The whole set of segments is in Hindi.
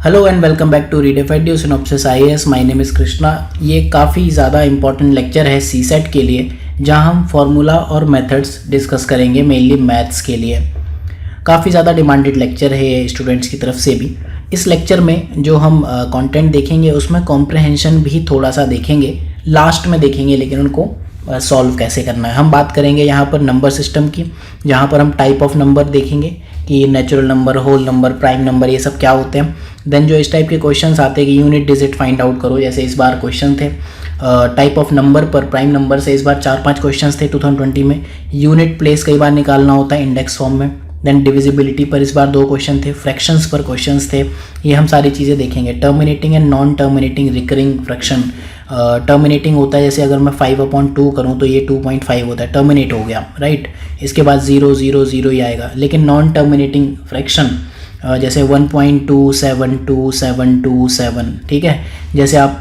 Hello and welcome back to redefined synopsis IAS. My name is Krishna. ये काफ़ी ज़्यादा इंपॉर्टेंट लेक्चर है सीसेट के लिए, जहां हम फार्मूला और मेथड्स डिस्कस करेंगे, मेनली मैथ्स के लिए। काफ़ी ज़्यादा डिमांडेड लेक्चर है ये स्टूडेंट्स की तरफ से भी। इस लेक्चर में जो हम कंटेंट देखेंगे उसमें कॉम्प्रहेंशन भी थोड़ा सा देखेंगे, लास्ट में देखेंगे, लेकिन उनको सॉल्व कैसे करना है। हम बात करेंगे यहाँ पर नंबर सिस्टम की, जहाँ पर हम टाइप ऑफ नंबर देखेंगे कि natural number, whole number, prime number, ये सब क्या होते हैं। देन जो इस टाइप के क्वेश्चंस आते हैं कि यूनिट डिजिट फाइंड आउट करो, जैसे इस बार क्वेश्चन थे टाइप ऑफ नंबर पर, प्राइम नंबर से इस बार 4-5 क्वेश्चंस थे 2020 में। यूनिट प्लेस कई बार निकालना होता है इंडेक्स फॉर्म में। देन डिविजिबिलिटी पर इस बार 2 क्वेश्चन थे, फ्रैक्शंस पर क्वेश्चंस थे। ये हम सारी चीज़ें देखेंगे। Terminating and non terminating recurring fraction. Terminating होता है जैसे अगर मैं 5/2 करूँ तो ये 2.5 होता है, टर्मिनेट हो गया, राइट। इसके बाद 0 0 0 ही आएगा। लेकिन नॉन टर्मिनेटिंग फ्रैक्शन जैसे 1.2727727, ठीक है। जैसे आप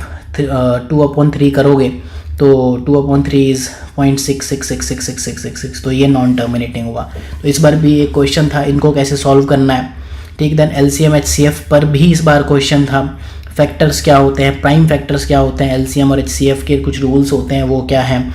2/3 करोगे तो 2/3 इज़ 0.66666666, तो ये नॉन टर्मिनेटिंग हुआ। तो इस बार भी एक क्वेश्चन था, इनको कैसे सॉल्व करना है, ठीक। देन एलसीएम एचसीएफ पर भी इस बार क्वेश्चन था। फैक्टर्स क्या होते हैं, प्राइम फैक्टर्स क्या होते हैं, एलसीएम और एचसीएफ के कुछ रूल्स होते हैं, वो क्या हैं।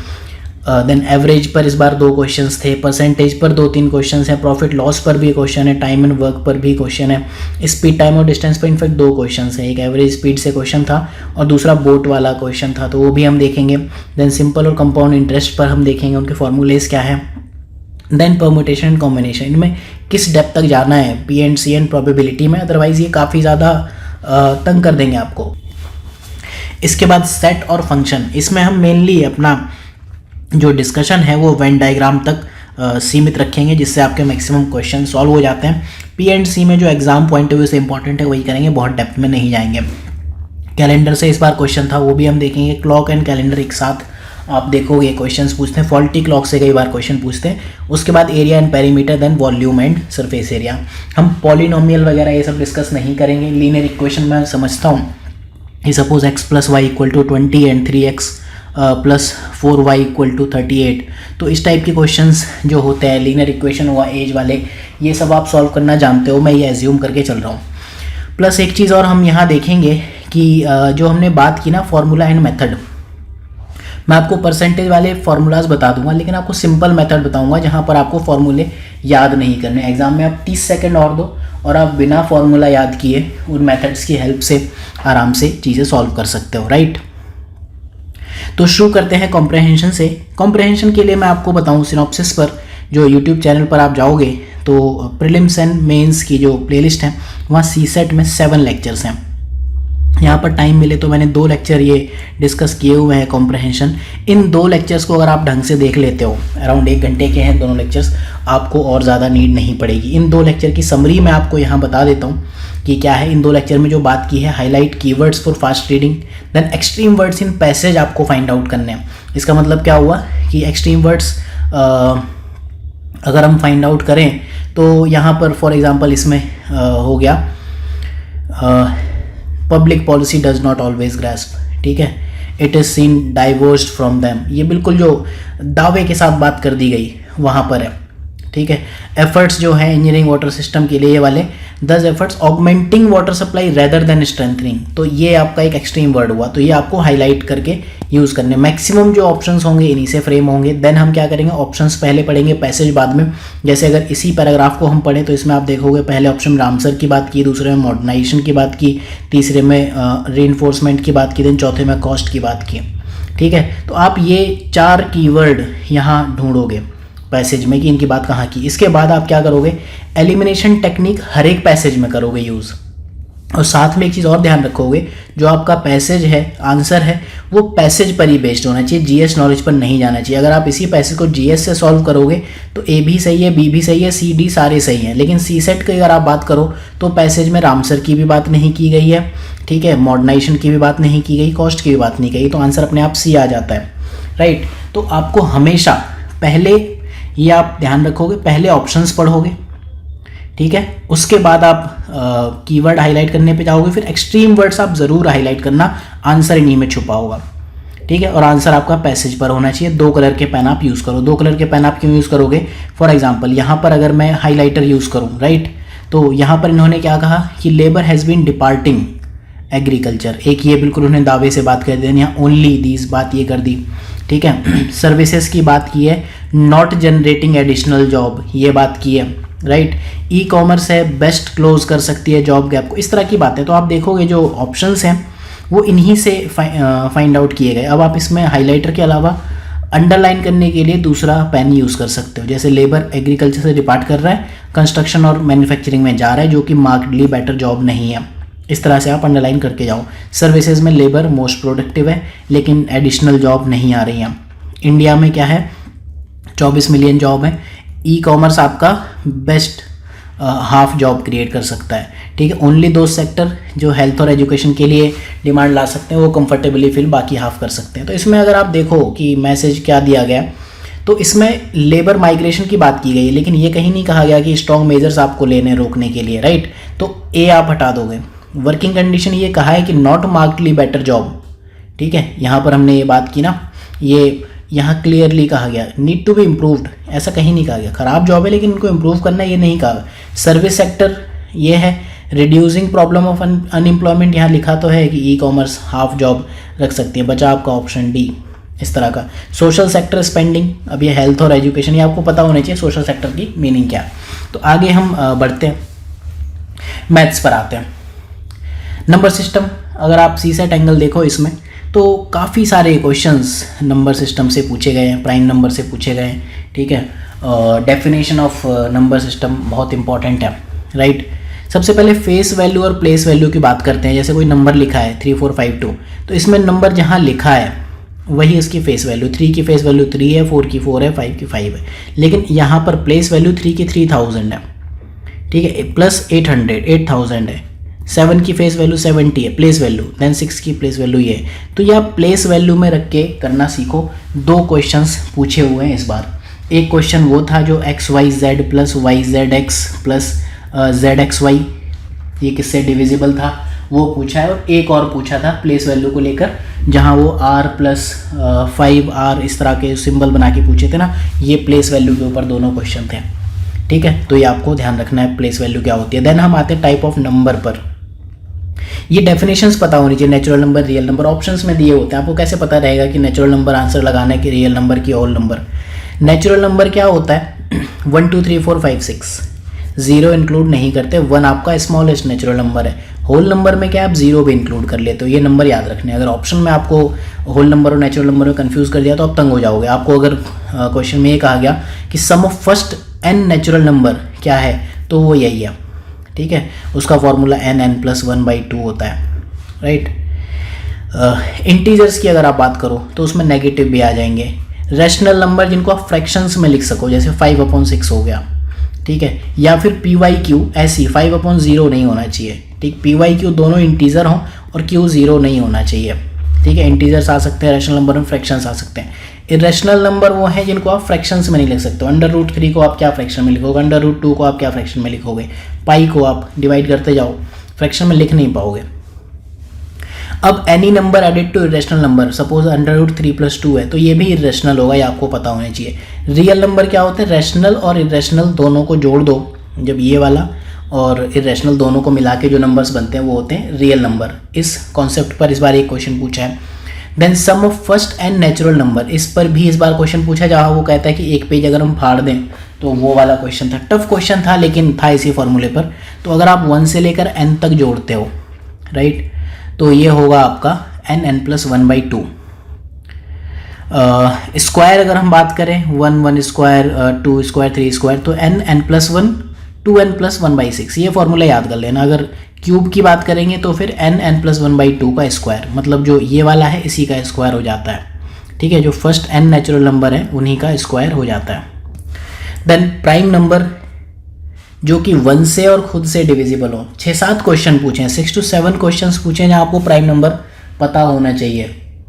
देन एवरेज पर इस बार 2 क्वेश्चंस थे, परसेंटेज पर 2-3 क्वेश्चंस हैं, प्रॉफिट लॉस पर भी क्वेश्चन है, टाइम एंड वर्क पर भी क्वेश्चन है, स्पीड, टाइम और डिस्टेंस पर इनफैक्ट 2 क्वेश्चंस हैं। एक एवरेज स्पीड से क्वेश्चन था और दूसरा बोट वाला क्वेश्चन था, तो वो भी हम देखेंगे। देन सिंपल और कंपाउंड इंटरेस्ट पर हम देखेंगे उनके फॉर्मूलेज क्या है। देन परमुटेशन एंड कॉम्बिनेशन, इनमें किस डेप्थ तक जाना है, P and C and probability में, अदरवाइज ये काफ़ी ज़्यादा तंग कर देंगे आपको। इसके बाद सेट और फंक्शन, इसमें हम मेनली अपना जो डिस्कशन है वो वेन डायग्राम तक सीमित रखेंगे, जिससे आपके मैक्सिमम क्वेश्चन सॉल्व हो जाते हैं। पी एंड सी में जो एग्जाम पॉइंट ऑफ व्यू से इंपॉर्टेंट है वही करेंगे, बहुत डेप्थ में नहीं जाएंगे। कैलेंडर से इस बार क्वेश्चन था, वो भी हम देखेंगे। क्लॉक एंड कैलेंडर एक साथ आप देखोगे क्वेश्चंस पूछते हैं, फॉल्टी क्लॉक से कई बार क्वेश्चन पूछते हैं। उसके बाद area and perimeter, then volume and surface area. हम पॉलिनोमियल वगैरह ये सब डिस्कस नहीं करेंगे। लीनियर इक्वेशन मैं समझता हूँ कि suppose x + y = 20 and 3x + 4y = 38, तो इस टाइप के क्वेश्चंस जो होते हैं, लीनियर इक्वेशन हुआ एज वाले, ये सब आप सॉल्व करना जानते हो, मैं ये एज्यूम करके चल रहा हूँ। प्लस एक चीज़ और हम यहाँ देखेंगे कि जो हमने बात की ना फार्मूला एंड मेथड, मैं आपको परसेंटेज वाले फार्मूलाज बता दूंगा, लेकिन आपको सिंपल मेथड बताऊंगा जहाँ पर आपको फार्मूले याद नहीं करने। एग्जाम में आप 30 सेकंड और दो और आप बिना फार्मूला याद किए उन मेथड्स की हेल्प से आराम से चीज़ें सॉल्व कर सकते हो, राइट। तो शुरू करते हैं कॉम्प्रहेंशन से। कॉम्प्रहेंशन के लिए मैं आपको बताऊं, सिनॉप्सिस पर जो यूट्यूब चैनल पर आप जाओगे तो प्रीलिम्स एंड मेंस की जो प्लेलिस्ट है वहाँ सीसेट में 7 लेक्चर्स हैं। यहाँ पर टाइम मिले तो मैंने 2 लेक्चर ये डिस्कस किए हुए हैं कॉम्प्रहेंशन। इन 2 लेक्चर्स को अगर आप ढंग से देख लेते हो, अराउंड 1 घंटे के हैं दोनों लेक्चर्स, आपको और ज़्यादा नीड नहीं पड़ेगी। इन 2 लेक्चर की समरी मैं आपको यहाँ बता देता हूँ कि क्या है। इन 2 लेक्चर में जो बात की है, highlight keywords for fast reading, then extreme words in passage आपको फाइंड आउट करने हैं। इसका मतलब क्या हुआ कि एक्सट्रीम वर्ड्स अगर हम फाइंड आउट करें तो यहाँ पर फॉर एग्जांपल इसमें हो गया public policy does not always grasp, ठीक है। It is scene divorced from them, ये बिल्कुल जो दावे के साथ बात कर दी गई वहाँ पर है, ठीक है। एफर्ट्स जो है इंजीनियरिंग वाटर सिस्टम के लिए, ये वाले 10 efforts augmenting water supply rather than strengthening, तो ये आपका एक एक्सट्रीम वर्ड हुआ, तो ये आपको हाईलाइट करके यूज़ करने। मैक्सिमम जो ऑप्शंस होंगे इन्हीं से फ्रेम होंगे। देन हम क्या करेंगे, ऑप्शंस पहले पढ़ेंगे, पैसेज बाद में। जैसे अगर इसी पैराग्राफ को हम पढ़ें तो इसमें आप देखोगे पहले ऑप्शन में आंसर की बात की, दूसरे में मॉडर्नाइजेशन की बात की, तीसरे में रीइंफोर्समेंट की बात की, देन चौथे में कॉस्ट की बात की, ठीक है। तो आप ये 4 कीवर्ड यहाँ ढूंढोगे पैसेज में कि इनकी बात कहाँ की। इसके बाद आप क्या करोगे, एलिमिनेशन टेक्निक हर एक पैसेज में करोगे यूज़। और साथ में एक चीज़ और ध्यान रखोगे, जो आपका पैसेज है, आंसर है, वो पैसेज पर ही बेस्ड होना चाहिए, जीएस नॉलेज पर नहीं जाना चाहिए। अगर आप इसी पैसेज को जीएस से सॉल्व करोगे तो ए भी सही है, बी भी सही है, सी डी सारे सही हैं। लेकिन सी सेट की अगर आप बात करो तो पैसेज में रामसर की भी बात नहीं की गई है, ठीक है, मॉडर्नाइजेशन की भी बात नहीं की गई, कॉस्ट की भी बात नहीं की गई, तो आंसर अपने आप सी आ जाता है, राइट। तो आपको हमेशा पहले ये आप ध्यान रखोगे, पहले ऑप्शंस पढ़ोगे, ठीक है, उसके बाद आप कीवर्ड हाईलाइट करने पे जाओगे, फिर एक्सट्रीम वर्ड्स आप ज़रूर हाईलाइट करना, आंसर इन्हीं में छुपा होगा, ठीक है। और आंसर आपका पैसेज पर होना चाहिए। 2 कलर के पेन आप यूज़ करो। 2 कलर के पेन आप क्यों यूज़ करोगे, फॉर एग्जांपल यहाँ पर अगर मैं हाईलाइटर यूज़ करूँ, राइट, तो यहाँ पर इन्होंने क्या कहा कि labour has been departing agriculture, एक ये बिल्कुल उन्होंने दावे से बात कर दी, यहाँ ओनली दीज बात ये कर दी, ठीक है। सर्विसेज की बात की है, नॉट जनरेटिंग एडिशनल जॉब, ये बात की है, राइट। ई कॉमर्स है, बेस्ट क्लोज कर सकती है जॉब गैप को, इस तरह की बातें। तो आप देखोगे जो ऑप्शंस हैं वो इन्हीं से फाइंड आउट किए गए। अब आप इसमें हाइलाइटर के अलावा अंडरलाइन करने के लिए दूसरा पेन यूज़ कर सकते हो, जैसे लेबर एग्रीकल्चर से डिपार्ट कर रहा है, कंस्ट्रक्शन और मैन्युफैक्चरिंग में जा रहा है, जो कि मार्केटली बेटर जॉब नहीं है, इस तरह से आप अंडरलाइन करके जाओ। सर्विसेज में लेबर मोस्ट प्रोडक्टिव है, लेकिन एडिशनल जॉब नहीं आ रही हैं। इंडिया में क्या है, 24 मिलियन जॉब है। ई कॉमर्स आपका बेस्ट हाफ जॉब क्रिएट कर सकता है, ठीक है। ओनली दो सेक्टर जो हेल्थ और एजुकेशन के लिए डिमांड ला सकते हैं वो कंफर्टेबली फिल बाकी हाफ कर सकते हैं। तो इसमें अगर आप देखो कि मैसेज क्या दिया गया, तो इसमें लेबर माइग्रेशन की बात की गई है, लेकिन ये कहीं नहीं कहा गया कि स्ट्रॉन्ग मेजर्स आपको लेने रोकने के लिए, राइट। तो ए आप हटा दोगे। वर्किंग कंडीशन ये कहा है कि नॉट मार्केटली बेटर जॉब, ठीक है। यहाँ पर हमने ये बात की ना, ये यहाँ क्लियरली कहा गया नीड टू बी इम्प्रूव्ड, ऐसा कहीं नहीं कहा गया ख़राब जॉब है लेकिन इनको इम्प्रूव करना ये नहीं कहा। सर्विस सेक्टर ये है, रिड्यूसिंग प्रॉब्लम ऑफ अनएम्प्लॉयमेंट यहाँ लिखा तो है कि ई कॉमर्स हाफ जॉब रख सकती है, बचा आपका ऑप्शन डी, इस तरह का। सोशल सेक्टर स्पेंडिंग, अब ये हेल्थ और एजुकेशन, ये आपको पता होना चाहिए सोशल सेक्टर की मीनिंग क्या है। तो आगे हम बढ़ते हैं, मैथ्स पर आते हैं। नंबर सिस्टम, अगर आप सीसेट एंगल देखो इसमें तो काफ़ी सारे क्वेश्चंस नंबर सिस्टम से पूछे गए हैं, प्राइम नंबर से पूछे गए हैं, ठीक है। डेफिनेशन ऑफ नंबर सिस्टम बहुत इंपॉर्टेंट है, राइट। सबसे पहले फेस वैल्यू और प्लेस वैल्यू की बात करते हैं। जैसे कोई नंबर लिखा है 3452, तो इसमें नंबर जहाँ लिखा है वही उसकी फेस वैल्यू, 3 की फेस वैल्यू 3 है, 4 की 4 है, 5 की 5 है, लेकिन यहाँ पर प्लेस वैल्यू 3 की 3000 है, ठीक है, प्लस 8000 है। 7 की फेस वैल्यू 70 है प्लेस वैल्यू, देन 6 की प्लेस वैल्यू ये है। तो यह प्लेस वैल्यू में रख के करना सीखो। 2 क्वेश्चंस पूछे हुए हैं इस बार। एक क्वेश्चन वो था जो XYZ plus YZX plus ZXY, ये किससे डिविजिबल था वो पूछा है, और एक और पूछा था प्लेस वैल्यू को लेकर, जहाँ वो R प्लस 5R इस तरह के सिंबल बना के पूछे थे ना, ये प्लेस वैल्यू के ऊपर दोनों क्वेश्चन थे, ठीक है। तो ये आपको ध्यान रखना है प्लेस वैल्यू क्या होती है। देन हम आते हैं टाइप ऑफ नंबर पर। ये डेफिनेशंस पता होनी चाहिए, natural number, real number, options में दिए होते हैं। आपको कैसे पता रहेगा कि नेचुरल नंबर आंसर लगाना है कि रियल नंबर की होल नंबर। नेचुरल नंबर क्या होता है 1 2 3 4 5 6, 0 इंक्लूड नहीं करते, 1 आपका स्मॉलेस्ट नेचुरल नंबर है। होल नंबर में क्या आप 0 भी इंक्लूड कर लेते हो, ये नंबर याद रखने। अगर ऑप्शन में आपको होल नंबर और नेचुरल नंबर में कंफ्यूज कर दिया तो आप तंग हो जाओगे। आपको अगर क्वेश्चन में ये कहा गया कि sum of first n natural number क्या है, तो वो यही है, ठीक है। उसका फॉर्मूला n+1/2 होता है, राइट। इंटीजर्स की अगर आप बात करो तो उसमें नेगेटिव भी आ जाएंगे। रैशनल नंबर जिनको आप फ्रैक्शंस में लिख सको, जैसे 5/6 हो गया, ठीक है, या फिर PYQ ऐसी 5/0 नहीं होना चाहिए, ठीक। PYQ दोनों इंटीजर हों और Q 0 नहीं होना चाहिए, ठीक है। इंटीजर्स आ सकते हैं रैशनल नंबर में, फ्रैक्शंस आ सकते हैं। इरेशनल नंबर वो है जिनको आप फ्रैक्शंस में नहीं लिख सकते। √3 को आप क्या फ्रैक्शन में लिखोगे, √2 को आप क्या फ्रैक्शन में लिखोगे, पाई को आप डिवाइड करते जाओ, फ्रैक्शन में लिख नहीं पाओगे। अब any number added to irrational number, suppose √3 + 2 है, तो ये भी इरेशनल होगा, ये आपको पता होना चाहिए। रियल नंबर क्या होते हैं, रैशनल और इरेशनल दोनों को जोड़ दो, जब ये वाला और इरेशनल दोनों को मिला के जो नंबर्स बनते हैं वो होते हैं रियल नंबर। इस कॉन्सेप्ट पर इस बार एक क्वेश्चन पूछा है। Then sum of first n natural number, इस पर भी इस बार क्वेश्चन पूछा, जहाँ वो कहता है कि एक पेज अगर हम फाड़ दें, तो वो वाला क्वेश्चन था। टफ क्वेश्चन था लेकिन था इसी फॉर्मूले पर। तो अगर आप 1 से लेकर n तक जोड़ते हो, राइट, तो ये होगा आपका n+1/2। स्क्वायर अगर हम बात करें 1 1 स्क्वायर 2 स्क्वायर 3 स्क्वायर, तो n+1 2n+1/6, ये फॉर्मूला याद कर लेना। अगर क्यूब की बात करेंगे तो फिर n+1/2 का स्क्वायर, मतलब जो ये वाला है इसी का स्क्वायर हो जाता है, ठीक है। जो फर्स्ट n नेचुरल नंबर है उन्हीं का स्क्वायर हो जाता है। देन प्राइम नंबर जो कि 1 से और खुद से डिविजिबल हो। 6-7 क्वेश्चन पूछे हैं, 6 to 7 क्वेश्चन पूछे हैं जहाँ आपको प्राइम नंबर पता होना चाहिए,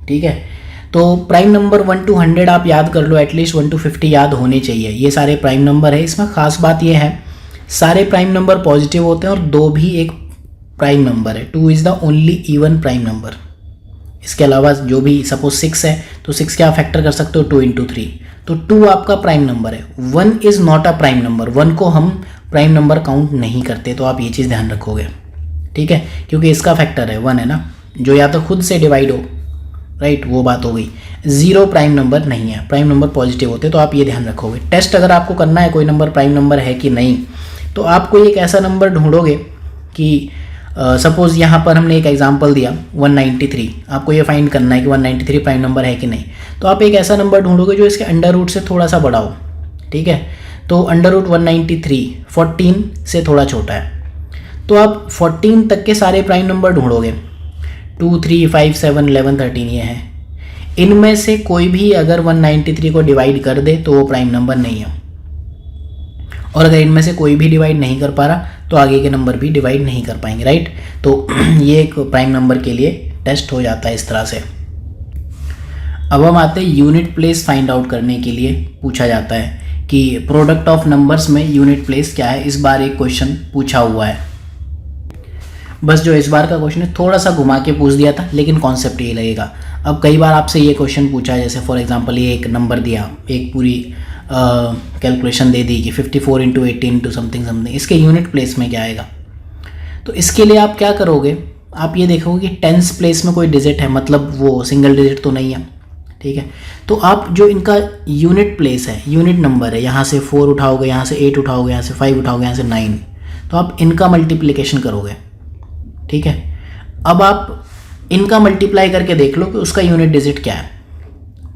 ठीक है। तो प्राइम नंबर 1 to 100 आप याद कर लो, एटलीस्ट 1 to 50 याद होने चाहिए। ये सारे प्राइम नंबर है। इसमें खास बात ये है सारे प्राइम नंबर पॉजिटिव होते हैं और 2 भी एक प्राइम नंबर है। 2 is the only even prime number. इसके अलावा जो भी सपोज 6 है तो 6 क्या फैक्टर कर सकते हो, 2 × 3, तो 2 आपका प्राइम नंबर है। 1 is not a prime number, 1 को हम प्राइम नंबर काउंट नहीं करते, तो आप ये चीज़ ध्यान रखोगे, ठीक है, क्योंकि इसका फैक्टर है 1 है ना, जो या तो खुद से डिवाइड हो, राइट, वो बात हो गई। 0 प्राइम नंबर नहीं है, प्राइम नंबर पॉजिटिव होते, तो आप ये ध्यान रखोगे। टेस्ट अगर आपको करना है कोई नंबर प्राइम नंबर है कि नहीं, तो आप कोई एक ऐसा नंबर ढूंढोगे कि सपोज़ यहाँ पर हमने एक एग्जांपल दिया 193, आपको ये फाइंड करना है कि 193 प्राइम नंबर है कि नहीं, तो आप एक ऐसा नंबर ढूंढोगे जो इसके अंडर रूट से थोड़ा सा बड़ा हो, ठीक है। तो अंडर रूट 193 14 से थोड़ा छोटा है, तो आप 14 तक के सारे प्राइम नंबर ढूंढोगे, 2 3 5 7 11 13 ये हैं, इनमें से कोई भी अगर 193 को डिवाइड कर दे तो वो प्राइम नंबर नहीं है, और अगर इनमें से कोई भी डिवाइड नहीं कर पा रहा तो आगे के नंबर भी डिवाइड नहीं कर पाएंगे, राइट। तो ये एक प्राइम नंबर के लिए टेस्ट हो जाता है इस तरह से। अब हम आते हैं यूनिट प्लेस फाइंड आउट करने के लिए पूछा जाता है कि प्रोडक्ट ऑफ नंबर्स में यूनिट प्लेस क्या है। इस बार एक क्वेश्चन पूछा हुआ है, बस जो इस बार का क्वेश्चन है थोड़ा सा घुमा के पूछ दिया था, लेकिन कॉन्सेप्ट ये लगेगा। अब कई बार आपसे ये क्वेश्चन पूछा है, जैसे फॉर एग्जांपल ये एक नंबर दिया, एक पूरी कैलकुलेशन दे दी कि 54 इंटू 18 इंटू समथिंग समथिंग, इसके यूनिट प्लेस में क्या आएगा। तो इसके लिए आप क्या करोगे, आप ये देखोगे कि टेंस प्लेस में कोई डिजिट है, मतलब वो सिंगल डिजिट तो नहीं है, ठीक है। तो आप जो इनका यूनिट प्लेस है, यूनिट नंबर है, यहाँ से 4 उठाओगे, यहाँ से 8 उठाओगे, यहाँ से 5 उठाओगे, यहाँ से 9, तो आप इनका मल्टीप्लिकेशन करोगे, ठीक है। अब आप इनका मल्टीप्लाई करके देख लो कि उसका यूनिट डिजिट क्या है,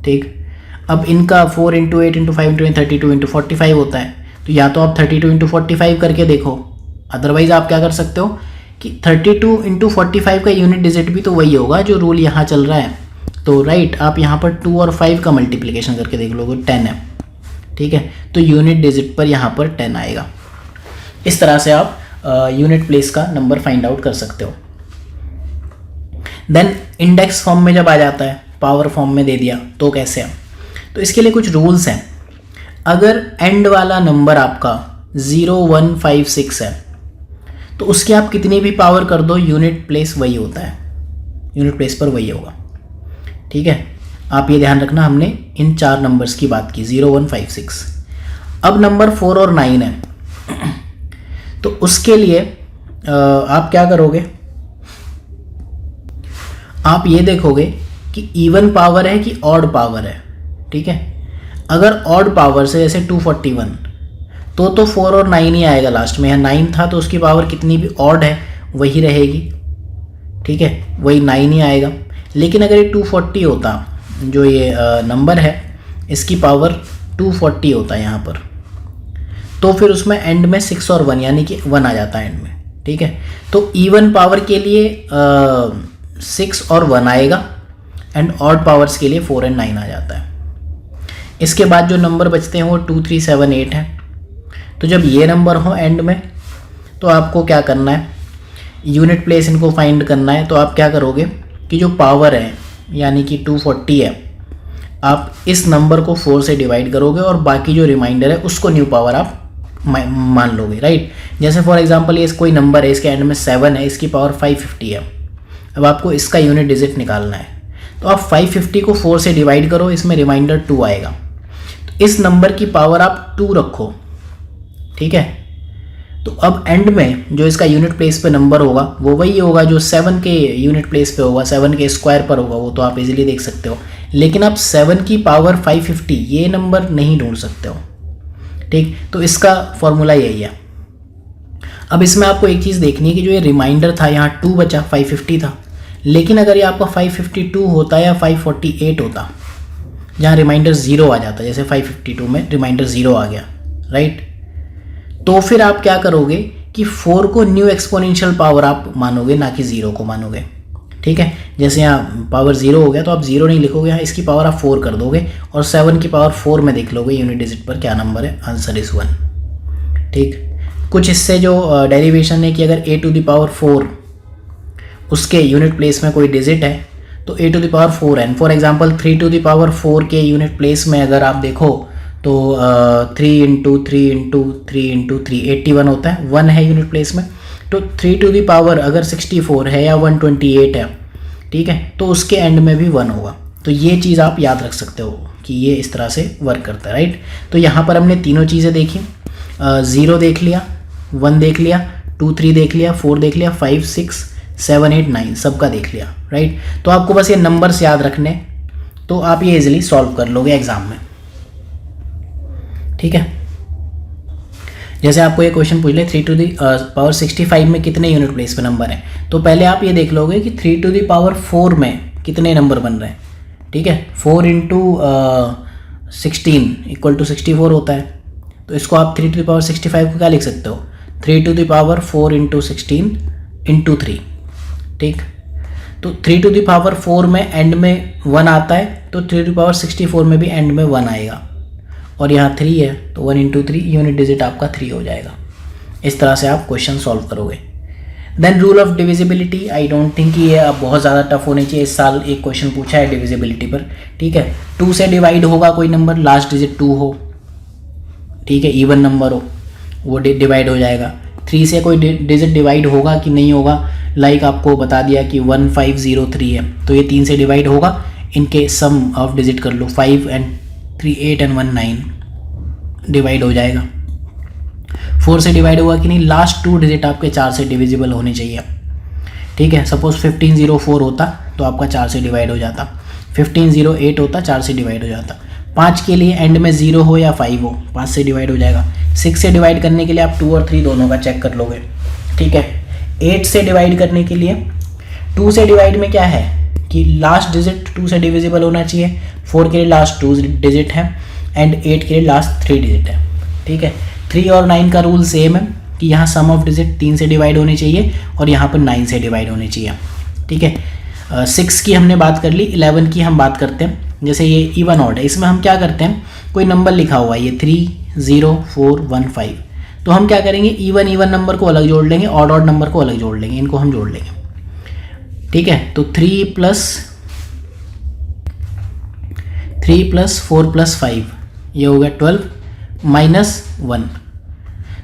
ठीक। अब इनका 4 इंटू 8 इंटू 5 इंटू 32 इंटू 45 होता है, तो या तो आप 32 इंटू 45 करके देखो, अदरवाइज आप क्या कर सकते हो कि 32 इंटू 45 का यूनिट डिजिट भी तो वही होगा जो रूल यहाँ चल रहा है, तो राइट, आप यहाँ पर 2 और 5 का मल्टीप्लिकेशन करके देख लोगे, 10 है, ठीक है। तो यूनिट डिजिट पर यहाँ पर 10 आएगा। इस तरह से आप यूनिट प्लेस का नंबर फाइंड आउट कर सकते हो। देन इंडेक्स फॉर्म में जब आ जाता है, पावर फॉर्म में दे दिया, तो कैसे है, तो इसके लिए कुछ रूल्स हैं। अगर एंड वाला नंबर आपका 0 1 5 6 है, तो उसकी आप कितनी भी पावर कर दो, यूनिट प्लेस वही होता है, यूनिट प्लेस पर वही होगा, ठीक है। आप ये ध्यान रखना, हमने इन 4 नंबर्स की बात की, 0 1 5 6। अब नंबर 4 और 9 है, तो उसके लिए आप क्या करोगे, आप ये देखोगे कि इवन पावर है कि ऑड पावर है, ठीक है। अगर ऑड पावर से, जैसे 241, तो 4 और 9 ही आएगा लास्ट में, यहाँ 9 था तो उसकी पावर कितनी भी ऑड है वही रहेगी, ठीक है, वही 9 ही आएगा। लेकिन अगर ये 240 होता, जो ये नंबर है इसकी पावर 240 होता है यहाँ पर, तो फिर उसमें एंड में 6 और 1 यानी कि 1 आ जाता है एंड में, ठीक है। तो इवन पावर के लिए 6 और 1 आएगा, एंड ऑड पावर्स के लिए 4 और 9 आ जाता है। इसके बाद जो नंबर बचते हैं वो 2 3 7 8 है। तो जब ये नंबर हो एंड में, तो आपको क्या करना है, यूनिट प्लेस इनको फाइंड करना है। तो आप क्या करोगे कि जो पावर है यानी कि 240 है, आप इस नंबर को 4 से डिवाइड करोगे और बाकी जो रिमाइंडर है उसको न्यू पावर आप मान लोगे, राइट। जैसे फॉर एग्जांपल ये कोई नंबर है, इसके एंड में 7 है, इसकी पावर 550 है। अब आपको इसका यूनिट डिजिट निकालना है, तो आप 550 को 4 से डिवाइड करो, इसमें रिमाइंडर 2 आएगा, तो इस नंबर की पावर आप 2 रखो, ठीक है। तो अब एंड में जो इसका यूनिट प्लेस पे नंबर होगा वो वही होगा जो 7 के यूनिट प्लेस पे होगा, 7 के स्क्वायर पर होगा, वो तो आप इजीली देख सकते हो। लेकिन आप 7 की पावर 550 ये नंबर नहीं ढूंढ सकते हो, ठीक। तो इसका फॉर्मूला यही है। अब इसमें आपको एक चीज़ देखनी है कि जो ये रिमाइंडर था, यहाँ 2 बचा, 550 था, लेकिन अगर ये आपका 552 होता या 548 होता, जहाँ रिमाइंडर 0 आ जाता, जैसे 552 में रिमाइंडर 0 आ गया, राइट, तो फिर आप क्या करोगे कि 4 को न्यू एक्सपोनेंशियल पावर आप मानोगे, ना कि 0 को मानोगे, ठीक है। जैसे यहाँ पावर 0 हो गया तो आप 0 नहीं लिखोगे, यहाँ इसकी पावर आप 4 कर दोगे और 7 की पावर 4 में देख लोगे यूनिट डिजिट पर क्या नंबर है, आंसर इज 1, ठीक। कुछ इससे जो डेरिवेशन है कि अगर a टू द पावर 4 उसके यूनिट प्लेस में कोई डिजिट है तो a टू द पावर 4 है। For example 3 to the power 4 के यूनिट प्लेस में अगर आप देखो तो 3 इंटू 3 इंटू 3 इंटू 3 81 होता है, 1 है यूनिट प्लेस में। तो 3 टू द पावर अगर 64 है या 128 है, ठीक है, तो उसके एंड में भी 1 होगा। तो ये चीज़ आप याद रख सकते हो कि ये इस तरह से वर्क करता है, राइट। तो यहाँ पर हमने तीनों चीज़ें देखी, 0 देख लिया, 1 देख लिया, 2 3 देख लिया, 4 देख लिया, 5 6 7 8 9 सबका देख लिया, राइट। तो आपको बस ये नंबर्स याद रखने, तो आप ये इजीली सॉल्व कर लोगे एग्जाम में, ठीक है। जैसे आपको ये क्वेश्चन पूछ ले 3 टू दी पावर 65 में कितने यूनिट प्लेस पे नंबर हैं, तो पहले आप ये देख लोगे कि 3 टू दी पावर 4 में कितने नंबर बन रहे हैं, ठीक है। 4 इंटू 16 इक्वल टू 64 होता है, तो इसको आप 3 टू दी पावर 65 को क्या लिख सकते हो, 3 to the power 4 into 16 into 3, ठीक। तो 3 टू दी पावर 4 में एंड में 1 आता है, तो 3 टू दी पावर 64 में भी एंड में 1 आएगा, और यहाँ 3 है तो 1 इंटू 3 यूनिट डिजिट आपका 3 हो जाएगा। इस तरह से आप क्वेश्चन सॉल्व करोगे। Then rule of divisibility, I don't think ये अब बहुत ज़्यादा टफ होने चाहिए। इस साल एक क्वेश्चन पूछा है डिविजिबिलिटी पर, ठीक है। 2 से डिवाइड होगा कोई नंबर, लास्ट डिजिट 2 हो, ठीक है, इवन नंबर हो, वो डिवाइड हो जाएगा। 3 से कोई डिजिट डिवाइड होगा कि नहीं होगा, लाइक आपको बता दिया कि 1503 है, तो ये 3 से डिवाइड होगा, इनके सम ऑफ डिजिट कर लो, 5 एंड 3 8 एंड 1 9 डिवाइड हो जाएगा। 4 से डिवाइड होगा कि नहीं, लास्ट 2 डिजिट आपके 4 से डिविजिबल होने चाहिए, ठीक है। सपोज 1504 होता तो आपका 4 से डिवाइड हो जाता, 1508 होता 4 से डिवाइड हो जाता। 5 के लिए एंड में 0 हो या 5 हो, 5 से डिवाइड हो जाएगा। 6 से डिवाइड करने के लिए आप 2 और 3 दोनों का चेक कर लोगे, ठीक है। 8 से डिवाइड करने के लिए 2 से डिवाइड में क्या है कि लास्ट डिजिट 2 से डिविजिबल होना चाहिए, 4 के लिए लास्ट 2 डिजिट है एंड 8 के लिए लास्ट 3 डिजिट है, ठीक है। 3 और 9 का रूल सेम है कि यहाँ सम ऑफ डिजिट 3 से डिवाइड होने चाहिए और यहाँ पर 9 से डिवाइड होने चाहिए, ठीक है। 6 की हमने बात कर ली, 11 की हम बात करते हैं। जैसे ये इवन ऑड है, इसमें हम क्या करते हैं, कोई नंबर लिखा हुआ है ये 3 0 4 1 5, तो हम क्या करेंगे, इवन नंबर को अलग जोड़ लेंगे, ऑड नंबर को अलग जोड़ लेंगे, इनको हम जोड़ लेंगे, ठीक है। तो 3 प्लस 4 प्लस 5 ये हो गया 12 माइनस 1,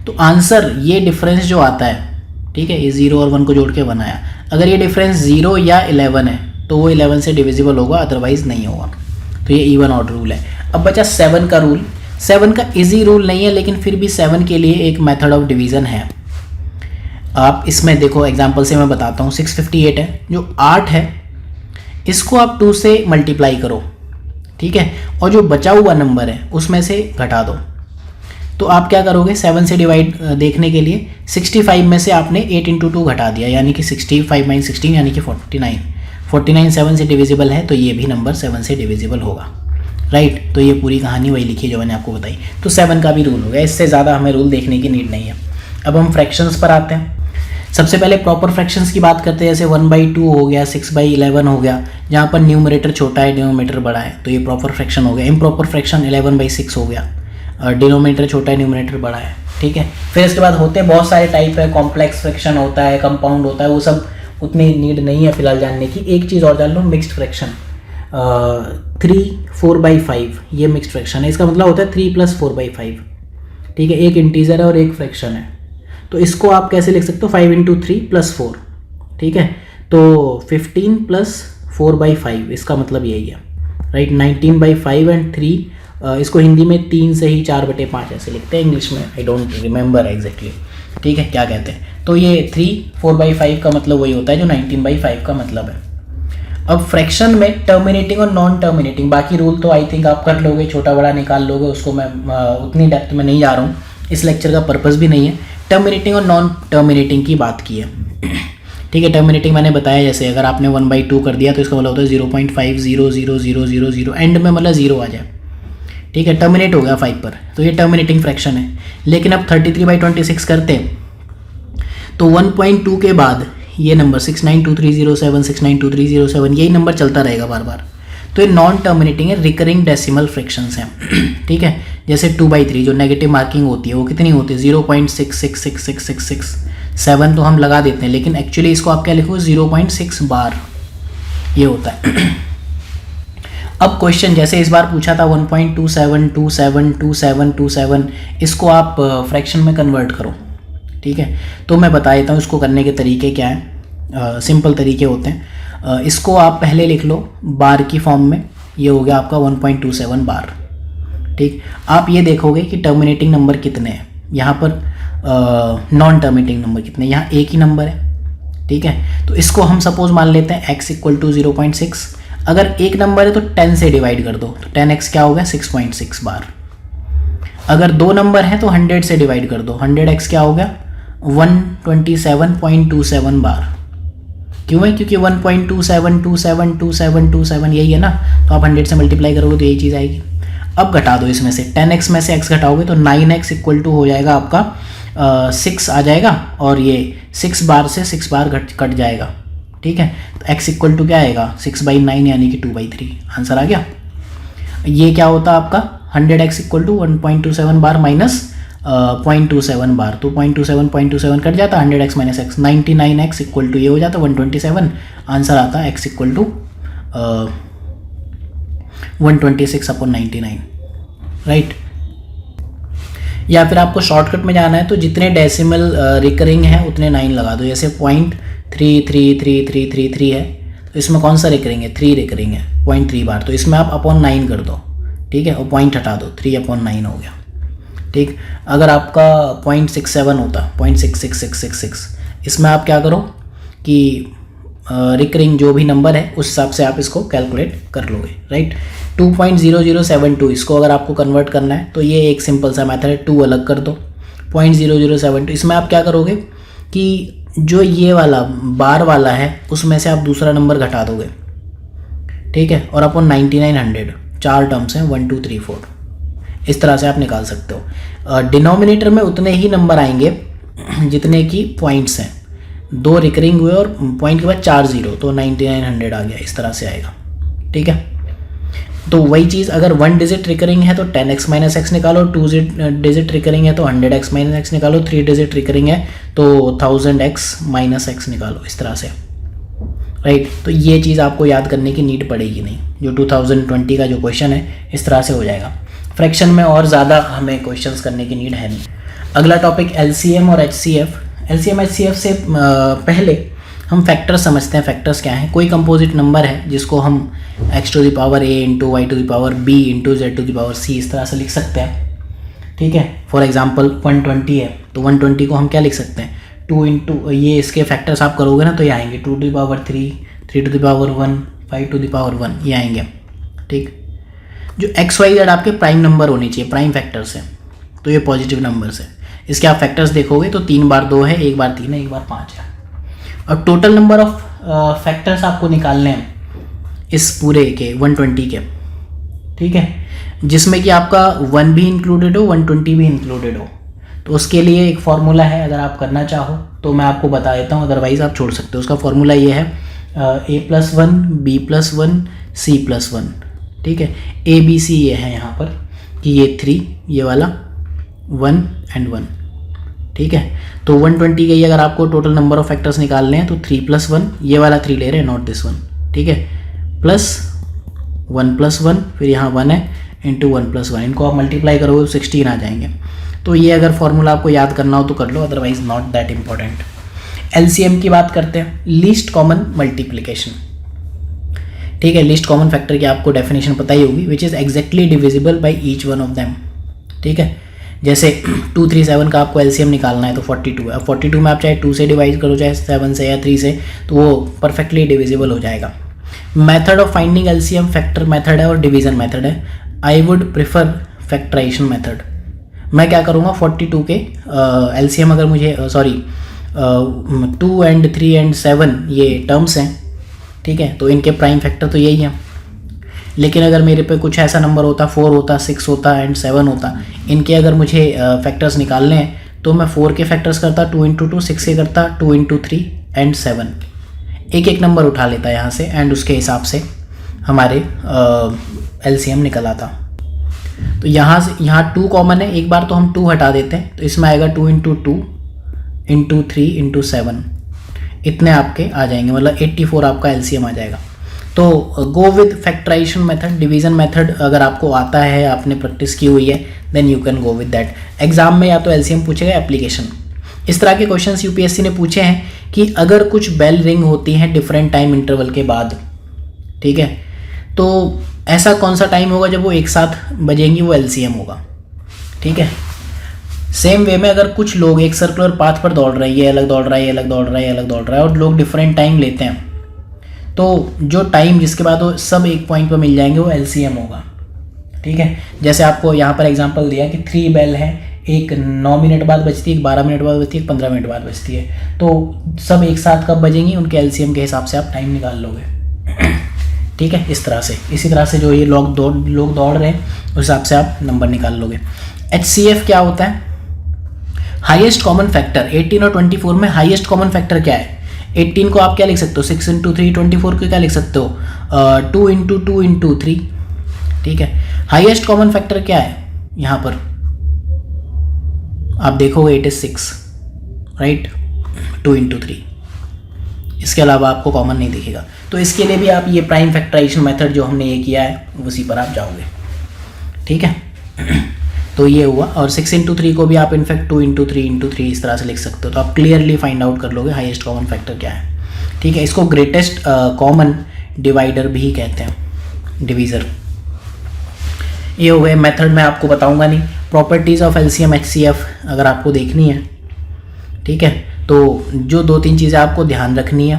तो आंसर ये डिफरेंस जो आता है, ठीक है, ये 0 और 1 को जोड़ के 1 आया। अगर ये डिफरेंस 0 या 11 है तो वो 11 से डिविजिबल होगा, अदरवाइज नहीं होगा। तो ये इवन ऑड रूल है। अब बचा 7 का रूल। 7 का इजी रूल नहीं है, लेकिन फिर भी 7 के लिए एक मेथड ऑफ डिवीज़न है। आप इसमें देखो, एग्जांपल से मैं बताता हूँ। 658 है, जो 8 है इसको आप 2 से मल्टीप्लाई करो, ठीक है, और जो बचा हुआ नंबर है उसमें से घटा दो। तो आप क्या करोगे, 7 से डिवाइड देखने के लिए 65 में से आपने 8 इंटू 2 घटा दिया, यानी कि 65 माइनस 16 यानी कि 49 7 से डिविजिबल है, तो ये भी नंबर 7 से डिविजिबल होगा, राइट। तो ये पूरी कहानी वही लिखी है जो मैंने आपको बताई। तो 7 का भी रूल हो गया, इससे ज़्यादा हमें रूल देखने की नीड नहीं है। अब हम फ्रैक्शंस पर आते हैं। सबसे पहले प्रॉपर फ्रैक्शंस की बात करते हैं। जैसे 1/2 हो गया, 6/11 हो गया, जहाँ पर न्यूमरेटर छोटा है डिनोमिनेटर बड़ा है, तो ये प्रॉपर फ्रैक्शन हो गया। इम्प्रॉपर फ्रैक्शन 11/6 हो गया, डिनोमिनेटर छोटा है न्यूमरेटर बड़ा है, ठीक है। फिर इसके बाद होते हैं बहुत सारे टाइप है, कॉम्प्लेक्स फ्रैक्शन होता है, कंपाउंड होता है, वो सब उतनी नीड नहीं है फिलहाल जानने की। एक चीज़ और जान लो, मिक्स्ड फ्रैक्शन। 3 4/5 ये मिक्स्ड फ्रैक्शन है। इसका मतलब होता है 3 + 4/5, ठीक है। एक इंटीजर है और एक फ्रैक्शन है, तो इसको आप कैसे लिख सकते हो, 5 × 3 + 4, ठीक है। तो 15 + 4/5 इसका मतलब यही है, राइट। 19/5 एंड 3, इसको हिंदी में 3 से ही 4/5 ऐसे लिखते हैं, इंग्लिश में आई डोंट रिमेंबर एग्जैक्टली, ठीक है, क्या कहते हैं। तो ये 3 4/5 का मतलब वही होता है जो 19/5 का मतलब है। अब फ्रैक्शन में टर्मिनेटिंग और नॉन टर्मिनेटिंग, बाकी रूल तो आई थिंक आप कर लोगे, छोटा बड़ा निकाल लोगे, उसको मैं उतनी डेप्थ में नहीं जा रहा हूँ, इस लेक्चर का पर्पस भी नहीं है। टर्मिनेटिंग और नॉन टर्मिनेटिंग की बात की है, ठीक है। टर्मिनेटिंग मैंने बताया, जैसे अगर आपने 1/2 कर दिया तो इसका मतलब होता है 0.5000000 एंड में मतलब 0 आ जाए, ठीक है, टर्मिनेट हो गया 5 पर, तो ये टर्मिनेटिंग फ्रैक्शन है। लेकिन अब 33/26 करते हैं तो 1.2 के बाद ये नंबर 692307 692307 यही नंबर चलता रहेगा बार बार, तो ये नॉन टर्मिनेटिंग है, रिकरिंग डेसिमल फ्रैक्शंस हैं, ठीक है। जैसे 2/3 जो नेगेटिव मार्किंग होती है वो कितनी होती है, 0.666667 तो हम लगा देते हैं, लेकिन एक्चुअली इसको आप क्या लिखोगे, 0.6 बार ये होता है। अब क्वेश्चन जैसे इस बार पूछा था 1.27272727, इसको आप फ्रैक्शन में कन्वर्ट करो, ठीक है। तो मैं बता देता हूँ इसको करने के तरीके क्या हैं, सिंपल तरीके होते हैं। इसको आप पहले लिख लो बार की फॉर्म में, ये हो गया आपका 1.27 बार, ठीक। आप ये देखोगे कि टर्मिनेटिंग नंबर कितने हैं, यहाँ पर नॉन टर्मिनेटिंग नंबर कितने, यहाँ एक ही नंबर है, ठीक है। तो इसको हम सपोज मान लेते हैं x इक्वल टू 0.6। अगर एक नंबर है तो 10 से डिवाइड कर दो, तो 10x क्या हो गया 6.6 बार। अगर दो नंबर है तो 100 से डिवाइड कर दो, 100x क्या हो गया 127.27 बार। क्यों है, क्योंकि 1.27272727 यही है ना, तो आप 100 से मल्टीप्लाई करोगे तो यही चीज़ आएगी। अब घटा दो इसमें से, 10x में से x घटाओगे तो 9x इक्वल टू हो जाएगा आपका 6 आ जाएगा, और ये 6 बार से 6 बार कट जाएगा, ठीक है। तो x इक्वल टू क्या आएगा 6/9 यानी कि 2/3, आंसर आ गया। ये क्या होता है आपका 100x equal to 1.27 bar minus 0.27 bar, तो 0.27 कट जाता, 100x minus x, 99x equal to ये हो जाता 127, आंसर आता x इक्वल टू 126/99, राइट। या फिर आपको शॉर्टकट में जाना है तो जितने डेसिमल रिकरिंग है उतने 9 लगा दो, जैसे 0.33333 है, तो इसमें कौन सा रिकरिंग है 3 रिकरिंग है 0.3 बार, तो इसमें आप अपॉन 9 कर दो, ठीक है, और पॉइंट हटा दो, 3/9 हो गया, ठीक। अगर आपका 0.67 होता 0.66666, इसमें आप क्या करो कि रिकरिंग जो भी नंबर है उस हिसाब से आप इसको कैलकुलेट कर लोगे, राइट। 2.0072 इसको अगर आपको कन्वर्ट करना है तो ये एक सिंपल सा मेथड है, 2 अलग कर दो 0.0072, इसमें आप क्या करोगे कि जो ये वाला बार वाला है उसमें से आप दूसरा नंबर घटा दोगे, ठीक है, और अपॉन 9900, 4 टर्म्स हैं 1 2 3 4, इस तरह से आप निकाल सकते हो। डिनोमिनेटर में उतने ही नंबर आएंगे जितने की पॉइंट्स हैं, 2 रिकरिंग हुए और पॉइंट के बाद 4 0, तो 9900 आ गया, इस तरह से आएगा, ठीक है। तो वही चीज़ अगर 1 डिजिट रिकरिंग है तो 10x माइनस एक्स निकालो, 2 डिजिट रिकरिंग है तो 100x माइनस एक्स निकालो, 3 डिजिट रिकरिंग है तो 1000x माइनस एक्स निकालो, इस तरह से, राइट। तो ये चीज़ आपको याद करने की नीड पड़ेगी नहीं, जो 2020 का जो क्वेश्चन है इस तरह से हो जाएगा। फ्रैक्शन में और ज़्यादा हमें क्वेश्चंस करने की नीड है नहीं। अगला टॉपिक LCM और HCF। LCM HCF से पहले हम फैक्टर्स समझते हैं। फैक्टर्स क्या हैं, कोई कंपोजिट नंबर है जिसको हम x to the power a into Y to the power b into Z to the power c इस तरह से लिख सकते हैं, ठीक है। फॉर एग्जांपल 120 है तो 120 को हम क्या लिख सकते हैं 2 इंटू, ये इसके फैक्टर्स आप करोगे ना तो ये आएंगे 2 to the power 3, 3 to the power 1, 5 to the power 1, ये आएंगे, ठीक। जो x y z आपके प्राइम नंबर होने चाहिए, प्राइम फैक्टर्स हैं, तो ये पॉजिटिव नंबर्स है। इसके आप फैक्टर्स देखोगे तो 3 बार 2 है, 1 बार 3 है, 1 बार 5 है। अब टोटल नंबर ऑफ फैक्टर्स आपको निकालने हैं इस पूरे के 120 के, ठीक है, जिसमें कि आपका 1 भी इंक्लूडेड हो 120 भी इंक्लूडेड हो। तो उसके लिए एक फार्मूला है, अगर आप करना चाहो तो मैं आपको बता देता हूँ, अदरवाइज़ आप छोड़ सकते हो। उसका फार्मूला ये है a+1 b+1 c+1, ठीक है। a b c ये है यहाँ पर कि ये 3, ये वाला 1 and 1, ठीक है। तो 120 के ही अगर आपको टोटल नंबर ऑफ फैक्टर्स निकालने हैं तो 3+1, ये वाला 3 ले रहे हैं, नॉट दिस वन, ठीक है, प्लस 1+1, फिर यहाँ 1 है इंटू 1+1, इनको आप मल्टीप्लाई करोगे तो 16 आ जाएंगे। तो ये अगर फॉर्मूला आपको याद करना हो तो कर लो, otherwise not that important. LCM की बात करते हैं, लीस्ट कॉमन मल्टीप्लिकेशन, ठीक है। लीस्ट कॉमन फैक्टर की आपको डेफिनेशन पता ही होगी, which is exactly divisible by each one of them, ठीक है। जैसे 237 का आपको LCM निकालना है तो 42 है। अब 42 में आप चाहे 2 से डिवाइड करो, चाहे 7 से या 3 से, तो वो परफेक्टली डिविजिबल हो जाएगा। Method of finding LCM factor method है और डिवीजन मेथड है। I would prefer factorisation method. मैं क्या करूँगा 42 के LCM अगर मुझे 2 and 3 and 7 ये टर्म्स हैं, ठीक है, तो इनके प्राइम फैक्टर तो यही हैं। लेकिन अगर मेरे पे कुछ ऐसा नंबर होता 4 होता 6 होता एंड 7 होता, इनके अगर मुझे फैक्टर्स निकालने हैं तो मैं 4 के फैक्टर्स करता 2 इंटू 2, 6 के करता 2 इंटू 3 एंड 7, एक एक नंबर उठा लेता यहाँ से एंड उसके हिसाब से हमारे LCM निकल आता। तो यहाँ 2 कॉमन है, एक बार तो हम 2 हटा देते हैं तो इसमें आएगा 2 इंटू 2 इंटू 3 इंटू 7, इतने आपके आ जाएंगे, मतलब 84 आपका LCM आ जाएगा। तो go with factorisation method. Division method अगर आपको आता है, आपने प्रैक्टिस की हुई है, then you can go with that. Exam में या तो LCM पूछेगा एप्लीकेशन। इस तरह के क्वेश्चंस UPSC ने पूछे हैं कि अगर कुछ बेल रिंग होती हैं डिफरेंट टाइम इंटरवल के बाद, ठीक है, तो ऐसा कौन सा टाइम होगा जब वो एक साथ बजेंगी, वो LCM होगा, ठीक है। सेम वे में अगर कुछ लोग एक सर्कुलर पाथ पर दौड़ रहे हैं, ये अलग दौड़ रहा है, ये अलग दौड़ रहा है, ये अलग दौड़ रहा है, और लोग डिफरेंट टाइम लेते हैं, तो जो टाइम जिसके बाद वो सब एक पॉइंट पर मिल जाएंगे वो LCM होगा। ठीक है, जैसे आपको यहाँ पर एग्जांपल दिया कि 3 बेल है, एक 9 मिनट बाद बजती है, एक 12 मिनट बाद बजती है, एक 15 मिनट बाद बजती है, तो सब एक साथ कब बजेंगी उनके LCM के हिसाब से आप टाइम निकाल लोगे। ठीक है, इस तरह से, इसी तरह से जो ये लोग दौड़ रहे हैं उस हिसाब से आप नंबर निकाल लोगे। HCF क्या होता है? Highest common factor. 18 और 24 में हाईएस्ट कॉमन फैक्टर क्या है? 18 को आप क्या लिख सकते हो? 6 × 3। 24 को क्या लिख सकते हो? 2 × 2 × 3। ठीक है, हाईएस्ट कॉमन फैक्टर क्या है यहाँ पर? आप देखोगे 8 is 6, राइट, 2 × 3, इसके अलावा आपको कॉमन नहीं दिखेगा। तो इसके लिए भी आप ये प्राइम फैक्टराइजेशन मेथड जो हमने ये किया है उसी पर आप जाओगे। ठीक है, तो ये हुआ। और 6 × 3 को भी आप इनफैक्ट 2 × 3 × 3 इस तरह से लिख सकते हो, तो आप क्लियरली फाइंड आउट कर लोगे हाईएस्ट कॉमन फैक्टर क्या है। ठीक है, इसको ग्रेटेस्ट कॉमन डिवाइडर भी कहते हैं, डिवीज़र। ये हो गए मेथड, मैं आपको बताऊंगा नहीं। प्रॉपर्टीज़ ऑफ LCM HCF अगर आपको देखनी है, ठीक है, तो जो 2-3 चीज़ें आपको ध्यान रखनी है,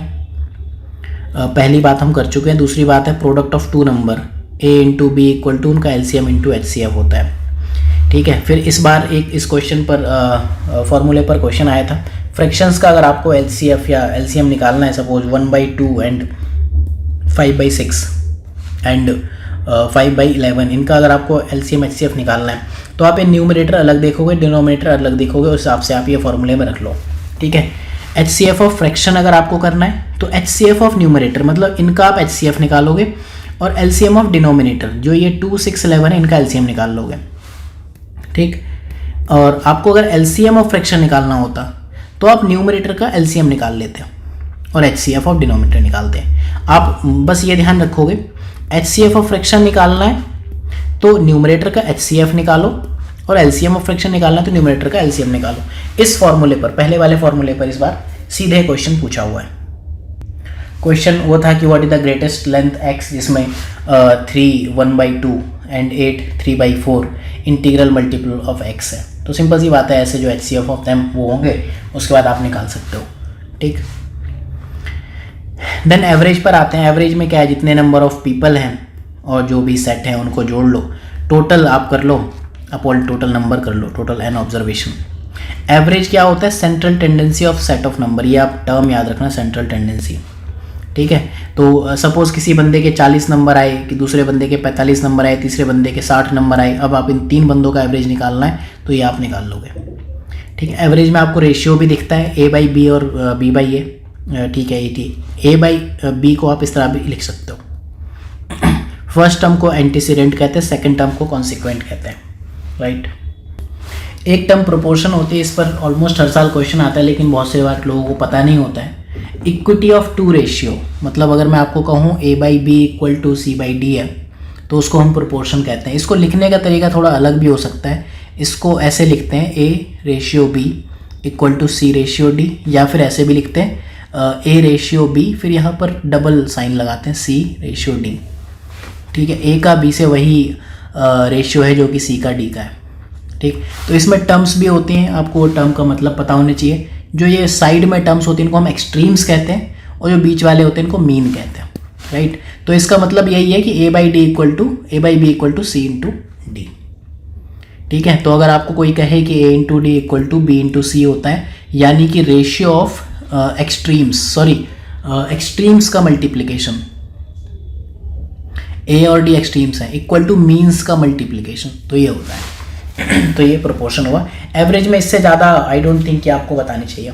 पहली बात हम कर चुके हैं। दूसरी बात है product of 2 number A × B = उनका LCM × HCF होता है। ठीक है, फिर इस बार इस क्वेश्चन पर फॉर्मूले पर क्वेश्चन आया था फ्रैक्शंस का। अगर आपको LCF या LCM निकालना है, सपोज 1/2 एंड 5/6 एंड 5/11, इनका अगर आपको LCM HCF निकालना है तो आप ये न्यूमरेटर अलग देखोगे, डिनोमिनेटर अलग देखोगे, उस हिसाब से आप ये फॉर्मूले में रख लो। ठीक है, HCF ऑफ फ्रैक्शन अगर आपको करना है तो HCF ऑफ न्यूमरेटर मतलब इनका आप HCF निकालोगे, और LCM ऑफ डिनोमिनेटर जो ये 2, 6, 11 है इनका LCM निकाल लोगे। ठीक, और आपको अगर LCM ऑफ फ्रैक्शन निकालना होता तो आप न्यूमरेटर का LCM निकाल लेते और HCF ऑफ डिनोमिनेटर निकालते हैं। आप बस ये ध्यान रखोगे, HCF ऑफ फ्रैक्शन निकालना है तो न्यूमरेटर का HCF निकालो, और LCM ऑफ फ्रैक्शन निकालना है तो न्यूमरेटर का LCM निकालो। इस फॉर्मूले पर, पहले वाले फॉर्मूले पर इस बार सीधे क्वेश्चन पूछा हुआ है। क्वेश्चन वो था कि what is the greatest length x, जिसमें 3 1/2 and 8 3/4 integral multiple of x है। तो सिंपल सी बात है, ऐसे जो HCF ऑफ देम वो होंगे, उसके बाद आप निकाल सकते हो। ठीक, देन एवरेज पर आते हैं। एवरेज में क्या है, जितने नंबर ऑफ पीपल हैं और जो भी सेट हैं उनको जोड़ लो, टोटल आप कर लो, अपॉल टोटल नंबर कर लो, टोटल n ऑब्जर्वेशन। एवरेज क्या होता है? Central tendency of set of number. ये आप टर्म याद रखना, सेंट्रल टेंडेंसी। ठीक है, तो सपोज किसी बंदे के 40 नंबर आए, कि दूसरे बंदे के 45 नंबर आए, तीसरे बंदे के 60 नंबर आए, अब आप इन 3 बंदों का एवरेज निकालना है तो ये आप निकाल लोगे। ठीक है, एवरेज में आपको रेशियो भी दिखता है A/B और B/A। ठीक है, A/B को आप इस तरह भी लिख सकते हो। फर्स्ट टर्म को एंटीसीडेंट कहते हैं, सेकंड टर्म को कॉन्सिक्वेंट कहते हैं, राइट। एक टर्म प्रोपोर्शन होती है, इस पर ऑलमोस्ट हर साल क्वेश्चन आता है, लेकिन बहुत से बार लोगों को पता नहीं होता है। इक्विटी ऑफ 2 रेशियो मतलब अगर मैं आपको कहूँ A/B = C/D है तो उसको हम प्रोपोर्शन कहते हैं। इसको लिखने का तरीका थोड़ा अलग भी हो सकता है। इसको ऐसे लिखते हैं A/B = C/D, या फिर ऐसे भी लिखते हैं A/B, फिर यहाँ पर डबल साइन लगाते हैं C/D। ठीक है, A का B से वही रेशियो है जो कि C का D का है। ठीक, तो इसमें टर्म्स भी होती हैं, आपको वो टर्म का मतलब पता होना चाहिए। जो ये साइड में टर्म्स होती हैं इनको हम एक्सट्रीम्स कहते हैं, और जो बीच वाले होते हैं इनको मीन कहते हैं, राइट। तो इसका मतलब यही है कि A/B = C × D। ठीक है, तो अगर आपको कोई कहे कि A × D = B × C होता है, यानी कि रेशियो ऑफ एक्सट्रीम्स का मल्टीप्लिकेशन, A और D एक्सट्रीम्स हैं, इक्वल टू मीन्स का मल्टीप्लिकेशन, तो ये होता है। तो ये प्रोपोर्शन हुआ। एवरेज में इससे ज़्यादा आई डोंट थिंक कि आपको बतानी चाहिए।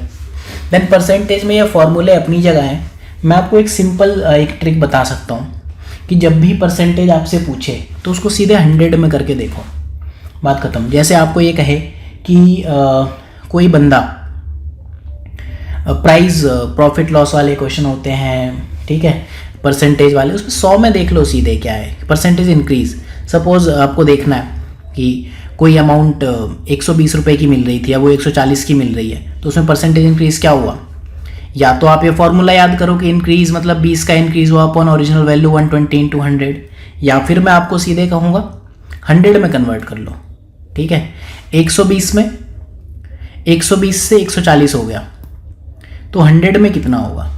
देन परसेंटेज में ये फॉर्मूले अपनी जगह हैं। मैं आपको एक सिंपल एक ट्रिक बता सकता हूँ कि जब भी परसेंटेज आपसे पूछे तो उसको सीधे 100 में करके देखो, बात खत्म। जैसे आपको ये कहे कि कोई बंदा प्राइस प्रॉफिट लॉस वाले क्वेश्चन होते हैं, ठीक है, परसेंटेज वाले, उसमें 100 में देख लो सीधे क्या है परसेंटेज इंक्रीज। सपोज आपको देखना है कि कोई अमाउंट 120 रुपये की मिल रही थी, अब वो 140 की मिल रही है, तो उसमें परसेंटेज इंक्रीज क्या हुआ? या तो आप ये फॉर्मूला याद करो कि इंक्रीज मतलब 20 का इंक्रीज हुआ अपॉन ओरिजिनल वैल्यू 120 × 100, या फिर मैं आपको सीधे कहूँगा 100 में कन्वर्ट कर लो। ठीक है, 120 में 120 से 140 हो गया, तो 100 में कितना होगा,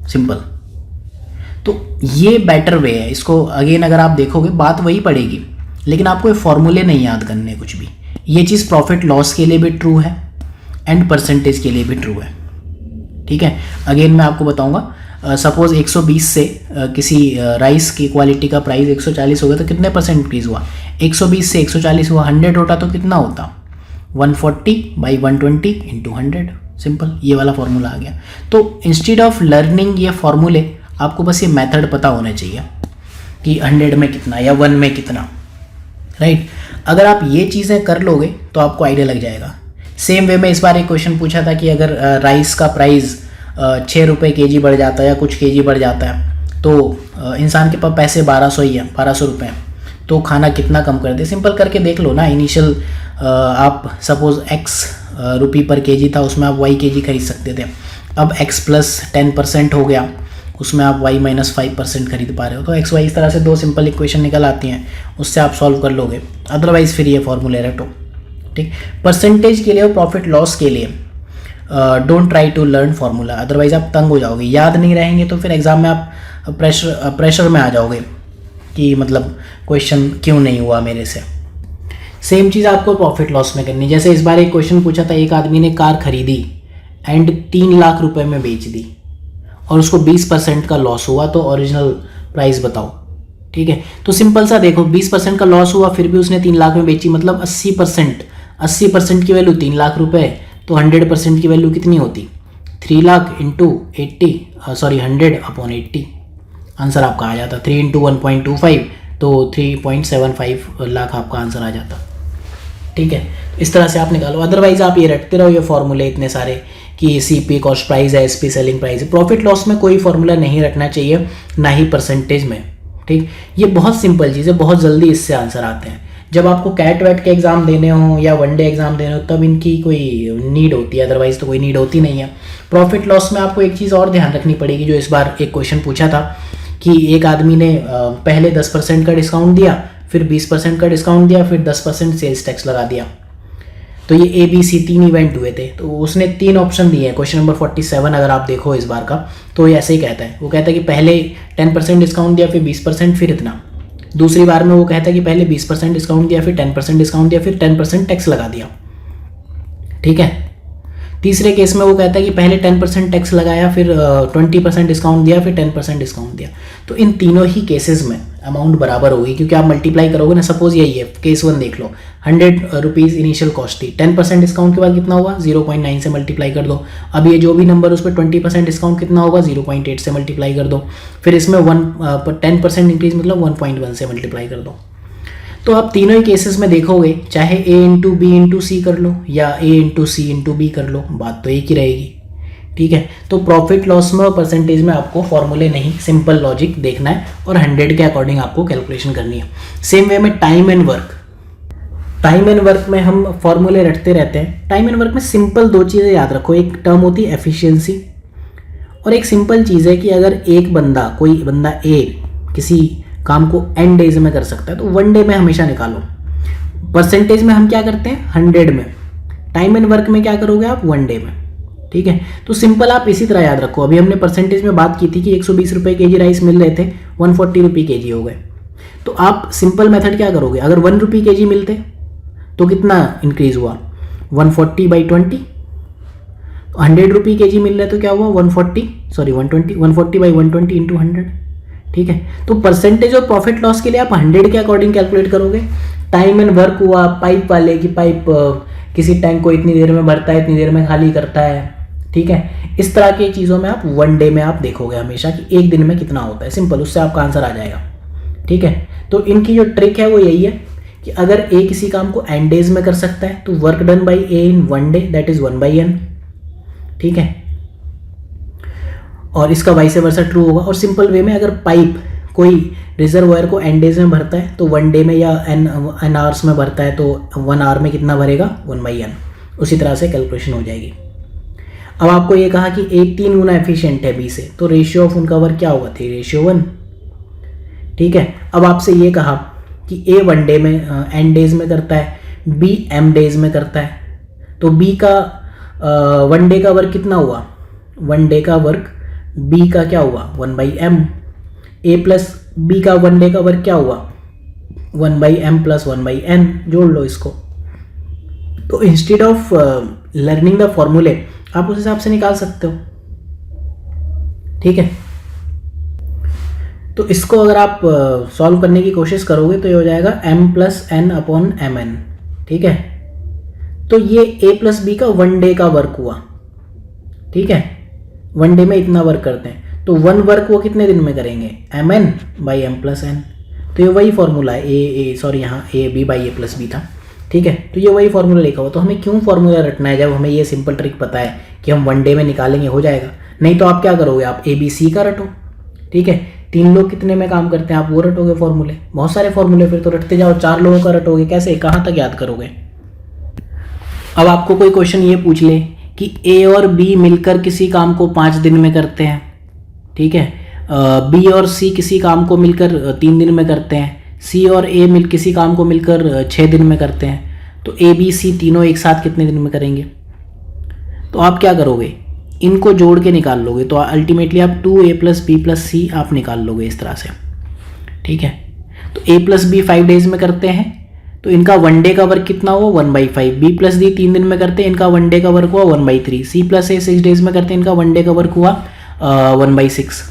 सिंपल। तो ये बेटर वे है। इसको अगेन अगर आप देखोगे बात वही पड़ेगी, लेकिन आपको ये फॉर्मूले नहीं याद करने कुछ भी। ये चीज़ प्रॉफिट लॉस के लिए भी ट्रू है एंड परसेंटेज के लिए भी ट्रू है, ठीक है। अगेन मैं आपको बताऊंगा, सपोज 120 से किसी राइस की क्वालिटी का प्राइस 140 हो गया तो कितने परसेंट इंक्रीज हुआ, 120 से 140 हुआ, 100 होता तो कितना होता, 140/120 इंटू 100, सिंपल। ये वाला फॉर्मूला आ गया। तो इंस्टेड ऑफ लर्निंग ये फॉर्मूले, आपको बस ये मेथड पता होना चाहिए कि 100 में कितना या 1 में कितना, राइट। अगर आप ये चीज़ें कर लोगे तो आपको आइडिया लग जाएगा। सेम वे में इस बार एक क्वेश्चन पूछा था कि अगर राइस का प्राइस 6 रुपये केजी बढ़ जाता है या कुछ केजी बढ़ जाता है तो इंसान के पास पैसे 1200 ही है, 1200 रुपये, तो खाना कितना कम कर दे। सिंपल करके देख लो ना। इनिशियल आप सपोज x रुपी पर केजी था, उसमें आप y केजी खरीद सकते थे। अब x प्लस 10% हो गया, उसमें आप y माइनस 5% खरीद पा रहे हो। तो x y इस तरह से दो सिंपल इक्वेशन निकल आती हैं, उससे आप सॉल्व कर लोगे। अदरवाइज फिर ये फॉर्मूले रटो, ठीक। परसेंटेज के लिए और प्रॉफिट लॉस के लिए don't try to learn formula, otherwise आप तंग हो जाओगे, याद नहीं रहेंगे तो फिर एग्जाम में आप प्रेशर में आ जाओगे कि मतलब क्वेश्चन क्यों नहीं हुआ मेरे से। सेम चीज़ आपको प्रॉफिट लॉस में करनी। जैसे इस बार एक क्वेश्चन पूछा था, एक आदमी ने कार खरीदी एंड 3 लाख रुपए में बेच दी और उसको 20% का लॉस हुआ, तो ओरिजिनल प्राइस बताओ, ठीक है। तो सिंपल सा देखो, 20% का लॉस हुआ फिर भी उसने 3 लाख में बेची, मतलब 80% की वैल्यू 3 लाख रुपए, तो 100% की वैल्यू कितनी होती, 3 लाख इंटू 100/80, आंसर आपका आ जाता। 3 इंटू 1.25 तो 3.75 लाख आपका आंसर आ जाता, ठीक है। इस तरह से आप निकालो। अदरवाइज आप ये रटते रहो ये फॉर्मूले इतने सारे कि CP कॉस्ट प्राइस है, SP सेलिंग प्राइस है। प्रॉफिट लॉस में कोई फॉर्मूला नहीं रखना चाहिए, ना ही परसेंटेज में, ठीक। ये बहुत सिंपल चीज़ है, बहुत जल्दी इससे आंसर आते हैं। जब आपको कैट वैट के एग्जाम देने हो या वनडे एग्जाम देने हो तब इनकी कोई नीड होती है, अदरवाइज तो कोई नीड होती नहीं है। प्रॉफिट लॉस में आपको एक चीज़ और ध्यान रखनी पड़ेगी, जो इस बार एक क्वेश्चन पूछा था कि एक आदमी ने पहले 10% का डिस्काउंट दिया, फिर 20% का डिस्काउंट दिया, फिर 10% सेल्स टैक्स लगा दिया। तो ये ABC 3 इवेंट हुए थे, तो उसने 3 ऑप्शन दिए हैं। क्वेश्चन नंबर 47 अगर आप देखो इस बार का, तो ये ऐसे ही कहता है। वो कहता है कि पहले 10% डिस्काउंट दिया, फिर 20%, फिर इतना। दूसरी बार में वो कहता है कि पहले 20% डिस्काउंट दिया, फिर 10% डिस्काउंट दिया, फिर 10% टैक्स लगा दिया, ठीक है। तीसरे केस में वो कहता है कि पहले 10% टैक्स लगाया, फिर 20% डिस्काउंट दिया, फिर 10% डिस्काउंट दिया। तो इन तीनों ही केसेस में अमाउंट बराबर होगी, क्योंकि आप मल्टीप्लाई करोगे ना। सपोज यही है केस 1 देख लो, 100 रुपीज़ इनिशियल कॉस्ट थी, 10% डिस्काउंट के बाद कितना हुआ, 0.9 से मल्टीप्लाई कर दो। अब ये जो भी नंबर उस पर 20% डिस्काउंट कितना होगा, 0.8 से मल्टीप्लाई कर दो। फिर इसमें 10% इंक्रीज मतलब 1.1 से मल्टीप्लाई कर दो। तो आप तीनों ही केसेस में देखोगे, चाहे A into B into C कर लो या A into C into B कर लो, बात तो एक ही रहेगी, ठीक है। तो प्रॉफिट लॉस में और परसेंटेज में आपको फॉर्मूले नहीं, सिंपल लॉजिक देखना है और 100 के अकॉर्डिंग आपको कैलकुलेशन करनी है। सेम वे में टाइम एंड वर्क में हम फॉर्मूले रटते रहते हैं। टाइम एंड वर्क में सिंपल 2 चीज़ें याद रखो, एक टर्म होती है एफिशिएंसी और एक सिंपल चीज़ है कि अगर कोई बंदा A किसी काम को n डेज में कर सकता है तो 1 डे में हमेशा निकालो। परसेंटेज में हम क्या करते हैं, 100 में। टाइम एंड वर्क में क्या करोगे आप, 1 डे में, ठीक है। तो सिंपल आप इसी तरह याद रखो। अभी हमने परसेंटेज में बात की थी कि 120 रुपये केजी राइस मिल रहे थे, 140 रुपये केजी हो गए। तो आप सिंपल मेथड क्या करोगे, अगर 1 रुपये केजी मिलते तो कितना इंक्रीज हुआ, 140/20। 100 रुपये केजी मिल रहे तो क्या हुआ, 140/120 इंटू 100, ठीक है। तो परसेंटेज और प्रॉफिट लॉस के लिए आप 100 के अकॉर्डिंग कैलकुलेट करोगे। टाइम एंड वर्क हुआ पाइप वाले की, पाइप किसी टैंक को इतनी देर में भरता है, इतनी देर में खाली करता है, ठीक है। इस तरह की चीज़ों में आप 1 डे में आप देखोगे हमेशा कि एक दिन में कितना होता है, सिंपल, उससे आपका आंसर आ जाएगा, ठीक है। तो इनकी जो ट्रिक है वो यही है कि अगर A किसी काम को n डेज में कर सकता है तो work done by A in 1 day that is 1/n, ठीक है। और इसका वाइस वर्सा ट्रू होगा। और सिंपल वे में अगर पाइप कोई रिजर्वायर को n डेज में भरता है तो 1 डे में या n आवर्स में भरता है तो 1 आवर में कितना भरेगा, 1/n। उसी तरह से कैलकुलेशन हो जाएगी। अब आपको ये कहा कि A 3 गुना एफिशिएंट है B से, तो रेशियो ऑफ उनका वर्क क्या होगा, 3:1, ठीक है। अब आपसे ये कहा कि A 1 डे में n डेज में करता है, B m डेज में करता है, तो बी का 1 डे का वर्क कितना हुआ, 1 डे का वर्क बी का क्या हुआ 1/m, ए प्लस बी का 1 डे का वर्क क्या हुआ 1/m + 1/n, जोड़ लो इसको। तो इंस्टेड ऑफ लर्निंग द फॉर्मूले आप उस हिसाब से निकाल सकते हो, ठीक है। तो इसको अगर आप सॉल्व करने की कोशिश करोगे तो ये हो जाएगा m + n/mn, ठीक है। तो ये a + b का 1 डे का वर्क हुआ, ठीक है। 1 डे में इतना वर्क करते हैं, तो 1 वर्क वो कितने दिन में करेंगे mn/m + n। तो ये वही फॉर्मूला है यहाँ ab/a+b था, ठीक है। तो ये वही फॉर्मूला लिखा हुआ। तो हमें क्यों फॉर्मूला रटना है जब हमें ये सिंपल ट्रिक पता है कि हम 1 डे में निकालेंगे, हो जाएगा। नहीं तो आप क्या करोगे, आप ABC का रटो, ठीक है। 3 लोग कितने में काम करते हैं आप वो रटोगे फॉर्मूले, बहुत सारे फॉर्मूले फिर तो रटते जाओ। 4 लोगों का रटोगे कैसे, कहाँ तक याद करोगे। अब आपको कोई क्वेश्चन ये पूछ ले कि A और B मिलकर किसी काम को 5 दिन में करते हैं, ठीक है। B और C किसी काम को मिलकर 3 दिन में करते हैं, C और A किसी काम को मिलकर 6 दिन में करते हैं। तो A B C तीनों एक साथ कितने दिन में करेंगे। तो आप क्या करोगे, इनको जोड़ के निकाल लोगे। तो अल्टीमेटली आप 2A + B + C आप निकाल लोगे इस तरह से, ठीक है। तो A + B 5 डेज में करते हैं, तो इनका 1 डे का वर्क कितना हुआ 1/5। B + D 3 दिन में करते हैं, इनका 1 डे का वर्क हुआ 1/3। C + A 6 डेज में करते हैं, इनका 1 डे का वर्क हुआ 1/6।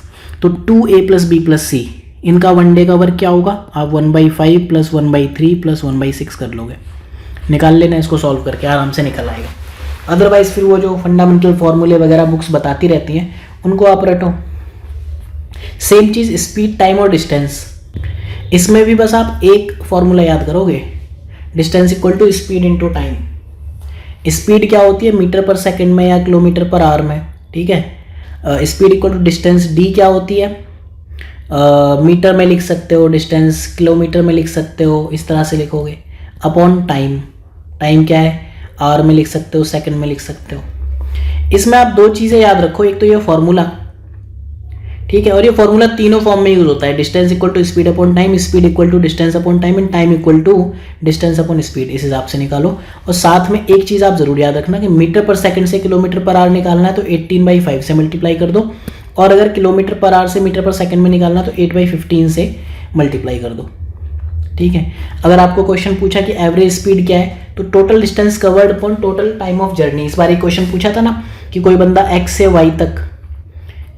तो 2A + B + C इनका 1 डे का वर्क क्या होगा, आप 1/5 + 1/3 + 1/6 कर लोगे। निकाल लेना, इसको सॉल्व करके आराम से निकल आएगा। अदरवाइज फिर वो जो फंडामेंटल फॉर्मूले वगैरह बुक्स बताती रहती हैं उनको आप रटो। सेम चीज़ स्पीड, टाइम और डिस्टेंस, इसमें भी बस आप एक फॉर्मूला याद करोगे, डिस्टेंस = स्पीड × टाइम। स्पीड क्या होती है मीटर/सेकंड में या km/h में, ठीक है। Speed = distance. डी क्या होती है, मीटर में लिख सकते हो, डिस्टेंस किलोमीटर में लिख सकते हो, इस तरह से लिखोगे। अपॉन टाइम, टाइम क्या है आवर में लिख सकते हो, सेकंड में लिख सकते हो। इसमें आप 2 चीज़ें याद रखो, एक तो ये फॉर्मूला, ठीक है, और ये फॉर्मूला तीनों फॉर्म में यूज होता है। Distance = speed upon time, speed = distance upon time and time = distance upon speed, इस हिसाब से निकालो। और साथ में एक चीज़ आप जरूर याद रखना कि मीटर/सेकंड से km/h निकालना है तो 18/5 से मल्टीप्लाई कर दो, और अगर km/h से मीटर/सेकंड में निकालना है तो 8/15 से मल्टीप्लाई कर दो, ठीक है। अगर आपको क्वेश्चन पूछा कि एवरेज स्पीड क्या है, तो total distance covered upon total time of journey. इस बार एक क्वेश्चन पूछा था ना कि कोई बंदा x से y तक,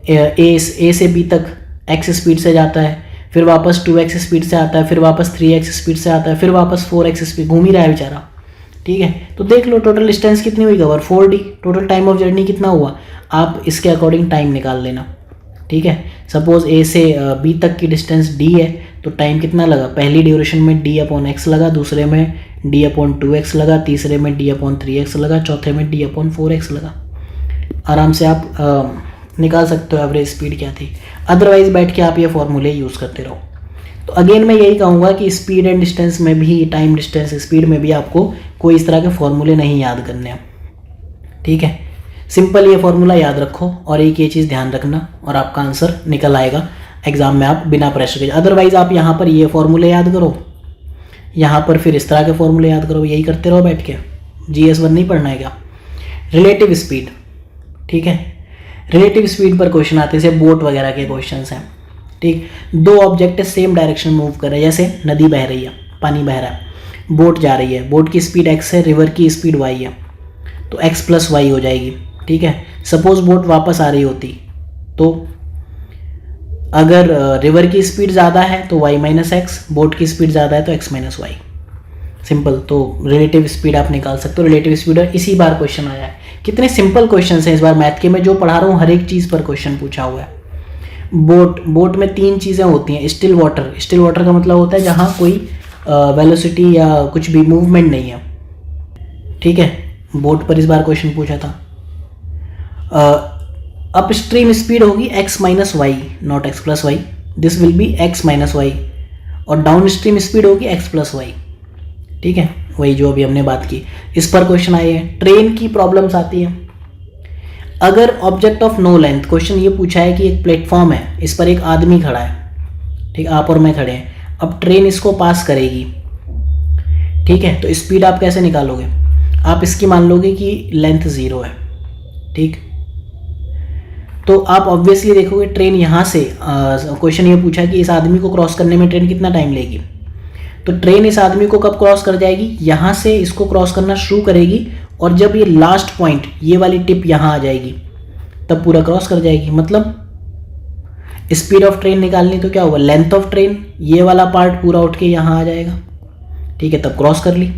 ए से b तक x स्पीड से जाता है, फिर वापस 2x स्पीड से आता है, फिर वापस 3x स्पीड से आता है, फिर वापस 4x स्पीड, घूम ही रहा है बेचारा, ठीक है। तो देख लो टोटल डिस्टेंस कितनी हुई cover, 4D। Total time of journey कितना हुआ, आप इसके अकॉर्डिंग टाइम निकाल लेना, ठीक है। सपोज A से B तक की डिस्टेंस D है, तो टाइम कितना लगा, पहली ड्यूरेशन में D/x लगा, दूसरे में D/2x लगा, तीसरे में D/3x लगा, चौथे में D/4x लगा। आराम से आप निकाल सकते हो एवरेज स्पीड क्या थी। अदरवाइज बैठ के आप ये फॉर्मूले यूज़ करते रहो। तो अगेन मैं यही कहूँगा कि स्पीड एंड डिस्टेंस में भी, टाइम डिस्टेंस स्पीड में भी आपको कोई इस तरह के फॉर्मूले नहीं याद करने हैं, ठीक है। सिंपल ये फॉर्मूला याद रखो और एक ये चीज़ ध्यान रखना और आपका आंसर निकल आएगा एग्जाम में, आप बिना प्रेशर के। अदरवाइज आप यहाँ पर ये फॉर्मूले याद करो, यहाँ पर फिर इस तरह के फॉर्मूले याद करो, यही करते रहो बैठ के। GS1 नहीं पढ़ना है क्या। रिलेटिव स्पीड, ठीक है। रिलेटिव स्पीड पर क्वेश्चन आते हैं, जैसे बोट वगैरह के क्वेश्चंस हैं, ठीक। 2 ऑब्जेक्ट सेम डायरेक्शन मूव कर रहे हैं, जैसे नदी बह रही है, पानी बह रहा है, बोट जा रही है, बोट की स्पीड x है, रिवर की स्पीड y है, तो x + y हो जाएगी, ठीक है। सपोज बोट वापस आ रही होती, तो अगर रिवर की स्पीड ज़्यादा है तो y - x, बोट की स्पीड ज़्यादा है तो x - y। सिंपल। तो रिलेटिव स्पीड आप निकाल सकते हो, रिलेटिव स्पीड। और इसी बार क्वेश्चन आया है। कितने सिंपल क्वेश्चन हैं इस बार मैथ के, मैं जो पढ़ा रहा हूँ हर एक चीज़ पर क्वेश्चन पूछा हुआ है। बोट में 3 चीज़ें होती हैं। स्टिल वाटर, स्टिल वाटर का मतलब होता है जहाँ कोई वेलोसिटी या कुछ भी मूवमेंट नहीं है, ठीक है। बोट पर इस बार क्वेश्चन पूछा था। अपस्ट्रीम स्पीड होगी x - y, not x + y, this will be x - y। और डाउन स्ट्रीम स्पीड होगी x + y, ठीक है, वही जो अभी हमने बात की। इस पर क्वेश्चन आए हैं। ट्रेन की प्रॉब्लम्स आती है। अगर object of no length, question ये पूछा है कि एक प्लेटफॉर्म है, इस पर एक आदमी खड़ा है, ठीक, आप और मैं खड़े हैं, अब ट्रेन इसको पास करेगी, ठीक है। तो स्पीड आप कैसे निकालोगे, आप इसकी मान लोगे कि लेंथ 0 है, ठीक। तो आप ऑब्वियसली देखोगे ट्रेन यहाँ से, क्वेश्चन ये पूछा कि इस आदमी को क्रॉस करने में ट्रेन कितना टाइम लेगी, तो ट्रेन इस आदमी को कब क्रॉस कर जाएगी, यहाँ से इसको क्रॉस करना शुरू करेगी और जब ये लास्ट पॉइंट, ये वाली टिप यहाँ आ जाएगी तब पूरा क्रॉस कर जाएगी। मतलब स्पीड ऑफ ट्रेन निकालनी तो क्या होगा, लेंथ ऑफ ट्रेन, ये वाला पार्ट पूरा उठ के यहाँ आ जाएगा, ठीक है, तब क्रॉस कर ली।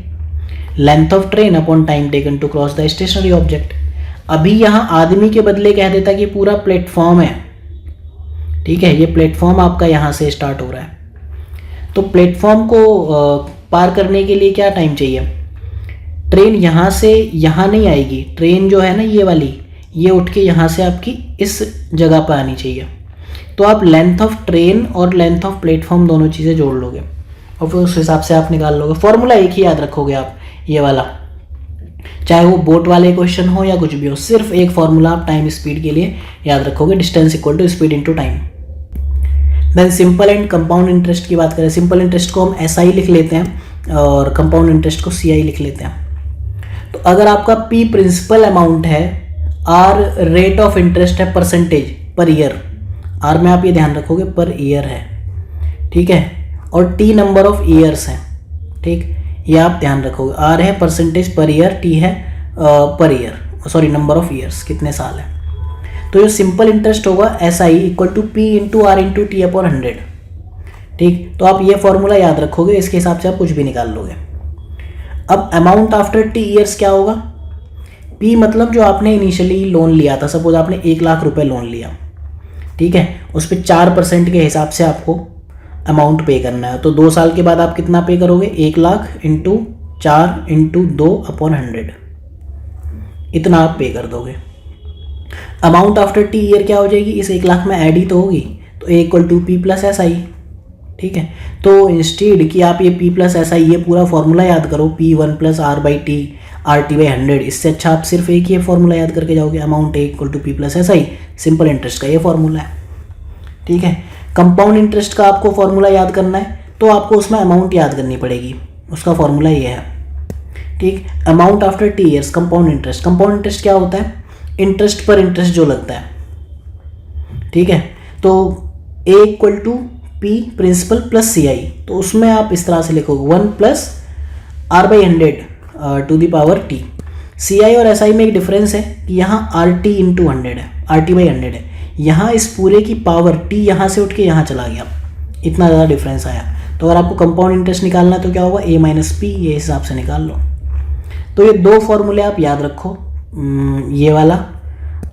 Length of train upon time taken to cross the stationary object. अभी यहाँ आदमी के बदले कह देता कि पूरा प्लेटफॉर्म है, ठीक है, ये प्लेटफॉर्म आपका यहाँ से स्टार्ट हो रहा है, तो प्लेटफॉर्म को पार करने के लिए क्या टाइम चाहिए, ट्रेन यहाँ से यहाँ नहीं आएगी, ट्रेन जो है ना ये वाली, ये उठ के यहाँ से आपकी इस जगह पर आनी चाहिए। तो आप लेंथ ऑफ ट्रेन और लेंथ ऑफ प्लेटफॉर्म दोनों चीज़ें जोड़ लोगे और फिर उस हिसाब से आप निकाल लोगे। फॉर्मूला एक ही याद रखोगे आप, ये वाला, चाहे वो बोट वाले क्वेश्चन हो या कुछ भी हो, सिर्फ एक फॉर्मूला आप टाइम स्पीड के लिए याद रखोगे, distance equal to speed into time. Then simple and compound interest की बात करें, सिंपल इंटरेस्ट को हम SI लिख लेते हैं और कंपाउंड इंटरेस्ट को CI लिख लेते हैं। तो अगर आपका P प्रिंसिपल अमाउंट है, R रेट ऑफ इंटरेस्ट है परसेंटेज पर ईयर, R में आप ये ध्यान रखोगे पर ईयर है, ठीक है, और T नंबर ऑफ ईयर्स है, ठीक, ये आप ध्यान रखोगे। R है परसेंटेज पर ईयर, T है पर year, sorry number of years, कितने साल है। तो जो सिंपल इंटरेस्ट होगा SI equal to P into R into T upon 100, ठीक। तो आप ये फॉर्मूला याद रखोगे, इसके हिसाब से आप कुछ भी निकाल लोगे। अब अमाउंट आफ्टर T ईयर्स क्या होगा, P मतलब जो आपने इनिशियली लोन लिया था, सपोज आपने 1 लाख रुपए लोन लिया, ठीक है, उस पर 4% के हिसाब से आपको अमाउंट पे करना है। तो 2 साल के बाद आप कितना पे करोगे, 1 लाख इंटू 4 इंटू 2 अपॉन 100, इतना आप पे कर दोगे। अमाउंट आफ्टर T ईयर क्या हो जाएगी, इस 1 लाख में ऐड ही तो होगी, तो A equal to P plus SI, ठीक है। तो इंस्टेड कि आप ये P प्लस SI ये पूरा फॉर्मूला याद करो, P1 plus R by T RT by 100, इससे अच्छा आप सिर्फ एक ही फॉर्मूला याद करके जाओगे, amount A equal to P plus SI, simple interest का ये फॉर्मूला है, ठीक है। कंपाउंड इंटरेस्ट का आपको फॉर्मूला याद करना है, तो आपको उसमें अमाउंट याद करनी पड़ेगी, उसका फॉर्मूला ये है, ठीक। Amount after T years compound interest, compound interest क्या होता है, इंटरेस्ट पर इंटरेस्ट जो लगता है, ठीक है। तो A equal to P principal plus CI, तो उसमें आप इस तरह से लिखोगे 1 plus R by 100 to the power T। CI और SI में एक डिफरेंस है कि यहाँ RT इंटू 100 है, RT बाई 100 है, यहाँ इस पूरे की पावर T यहाँ से उठ के यहाँ चला गया, इतना ज़्यादा डिफरेंस आया। तो अगर आपको कंपाउंड इंटरेस्ट निकालना है तो क्या होगा, A माइनस P, ये हिसाब से निकाल लो। तो ये 2 फॉर्मूले आप याद रखो, ये वाला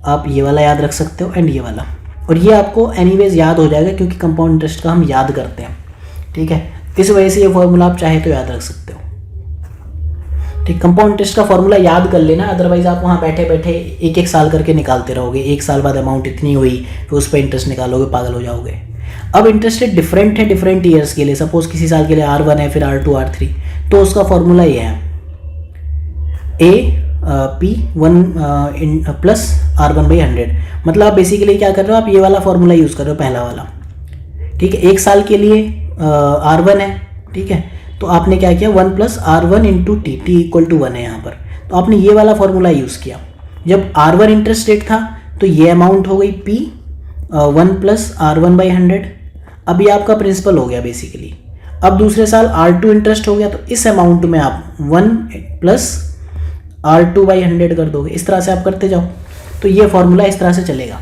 आप ये वाला याद रख सकते हो एंड ये वाला, और ये आपको एनीवेज याद हो जाएगा क्योंकि कंपाउंड इंटरेस्ट का हम याद करते हैं, ठीक है। इस वजह से ये फॉर्मूला आप चाहे तो याद रख सकते हो, ठीक। कंपाउंड इंटरेस्ट का फॉर्मूला याद कर लेना, अदरवाइज आप वहाँ बैठे बैठे 1-1 साल करके निकालते रहोगे, 1 साल बाद अमाउंट इतनी हुई फिर उस पर इंटरेस्ट निकालोगे, पागल हो जाओगे। अब इंटरेस्ट रेट डिफरेंट है डिफरेंट ईयर्स के लिए, सपोज किसी साल के लिए R1 है, फिर R2 R3, तो उसका फॉर्मूला ये है P1 प्लस R1 बाई 100। मतलब आप बेसिकली क्या कर रहे हो, आप ये वाला फॉर्मूला यूज़ कर रहे हो, पहला वाला, ठीक है। 1 साल के लिए R1 है, ठीक है, तो आपने क्या किया 1 plus R1 into T, T equal to 1 है यहाँ पर, तो आपने ये वाला फॉर्मूला यूज़ किया। जब R1 इंटरेस्ट रेट था तो ये अमाउंट हो गई P 1 प्लस R1 बाई 100, अभी आपका प्रिंसिपल हो गया बेसिकली। अब दूसरे साल R2 इंटरेस्ट हो गया, तो इस अमाउंट में आप 1 प्लस R2 बाई 100 कर दोगे, इस तरह से आप करते जाओ, तो ये फॉर्मूला इस तरह से चलेगा,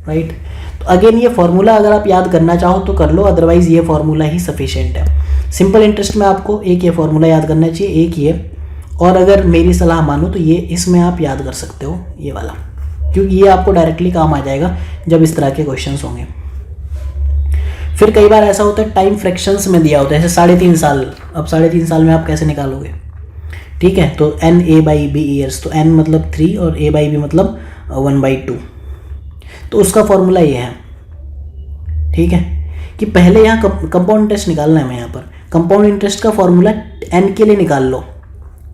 राइट। तो अगेन ये फॉर्मूला अगर आप याद करना चाहो तो कर लो, अदरवाइज ये फॉर्मूला ही सफिशिएंट है। सिंपल इंटरेस्ट में आपको एक ये फॉर्मूला याद करना चाहिए, एक ये, और अगर मेरी सलाह मानो तो ये इसमें आप याद कर सकते हो ये वाला, क्योंकि ये आपको डायरेक्टली काम आ जाएगा जब इस तरह के क्वेश्चंस होंगे। फिर कई बार ऐसा होता है टाइम फ्रैक्शंस में दिया होता है, जैसे 3.5 साल, अब 3.5 साल में आप कैसे निकालोगे, ठीक है। तो NA/B ईयर्स, तो N मतलब 3 और A/B मतलब 1/2, तो उसका फॉर्मूला ये है, ठीक है, कि पहले यहाँ कंपाउंड इंटरेस्ट निकालना है। मैं यहाँ पर कंपाउंड इंटरेस्ट का फॉर्मूला N के लिए निकाल लो,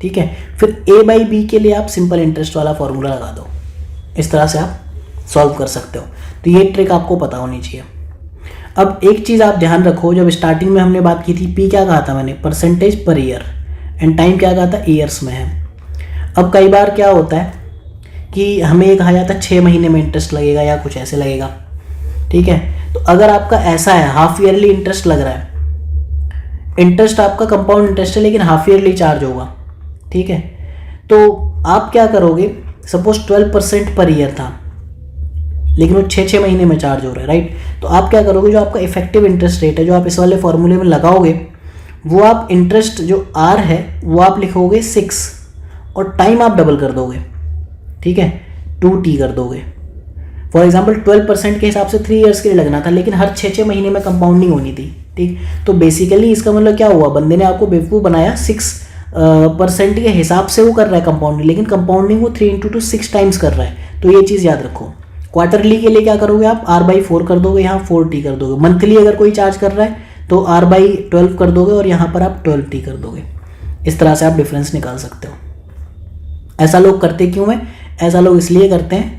ठीक है, फिर A/B के लिए आप सिंपल इंटरेस्ट वाला फॉर्मूला लगा दो, इस तरह से आप सॉल्व कर सकते हो। तो ये ट्रिक आपको पता होनी चाहिए। अब एक चीज़ आप ध्यान रखो, जब स्टार्टिंग में हमने बात की थी, P क्या कहा था मैंने, percentage per year, and time क्या कहा था, ईयर्स में है। अब कई बार क्या होता है कि हमें ये कहा जाता है 6 महीने में इंटरेस्ट लगेगा या कुछ ऐसे लगेगा, ठीक है। तो अगर आपका ऐसा है हाफ ईयरली इंटरेस्ट लग रहा है, इंटरेस्ट आपका कंपाउंड इंटरेस्ट है लेकिन हाफ ईयरली चार्ज होगा, ठीक है। तो आप क्या करोगे, सपोज 12% पर ईयर था लेकिन वो 6 महीने में चार्ज हो रहा है, राइट। तो आप क्या करोगे, जो आपका इफेक्टिव इंटरेस्ट रेट है जो आप इस वाले फॉर्मूले में लगाओगे, वो आप इंटरेस्ट जो आर है वो आप लिखोगे 6 और टाइम आप डबल कर दोगे, ठीक है, 2t कर दोगे। फॉर एग्जाम्पल 12% के हिसाब से 3 ईयर्स के लिए लगना था लेकिन हर 6 महीने में कंपाउंडिंग होनी थी, ठीक। तो बेसिकली इसका मतलब क्या हुआ, बंदे ने आपको बेवकूफ़ बनाया, 6% के हिसाब से वो कर रहा है कंपाउंडिंग, लेकिन कंपाउंडिंग वो 3 × 2 6 टाइम्स कर रहा है। तो ये चीज़ याद रखो। क्वार्टरली के लिए क्या करोगे आप, r/4 कर दोगे, यहाँ 4t कर दोगे। मंथली अगर कोई चार्ज कर रहा है तो r/12 कर दोगे और यहाँ पर आप 12t कर दोगे। इस तरह से आप डिफरेंस निकाल सकते हो। ऐसा लोग करते क्यों है, ऐसा लोग इसलिए करते हैं,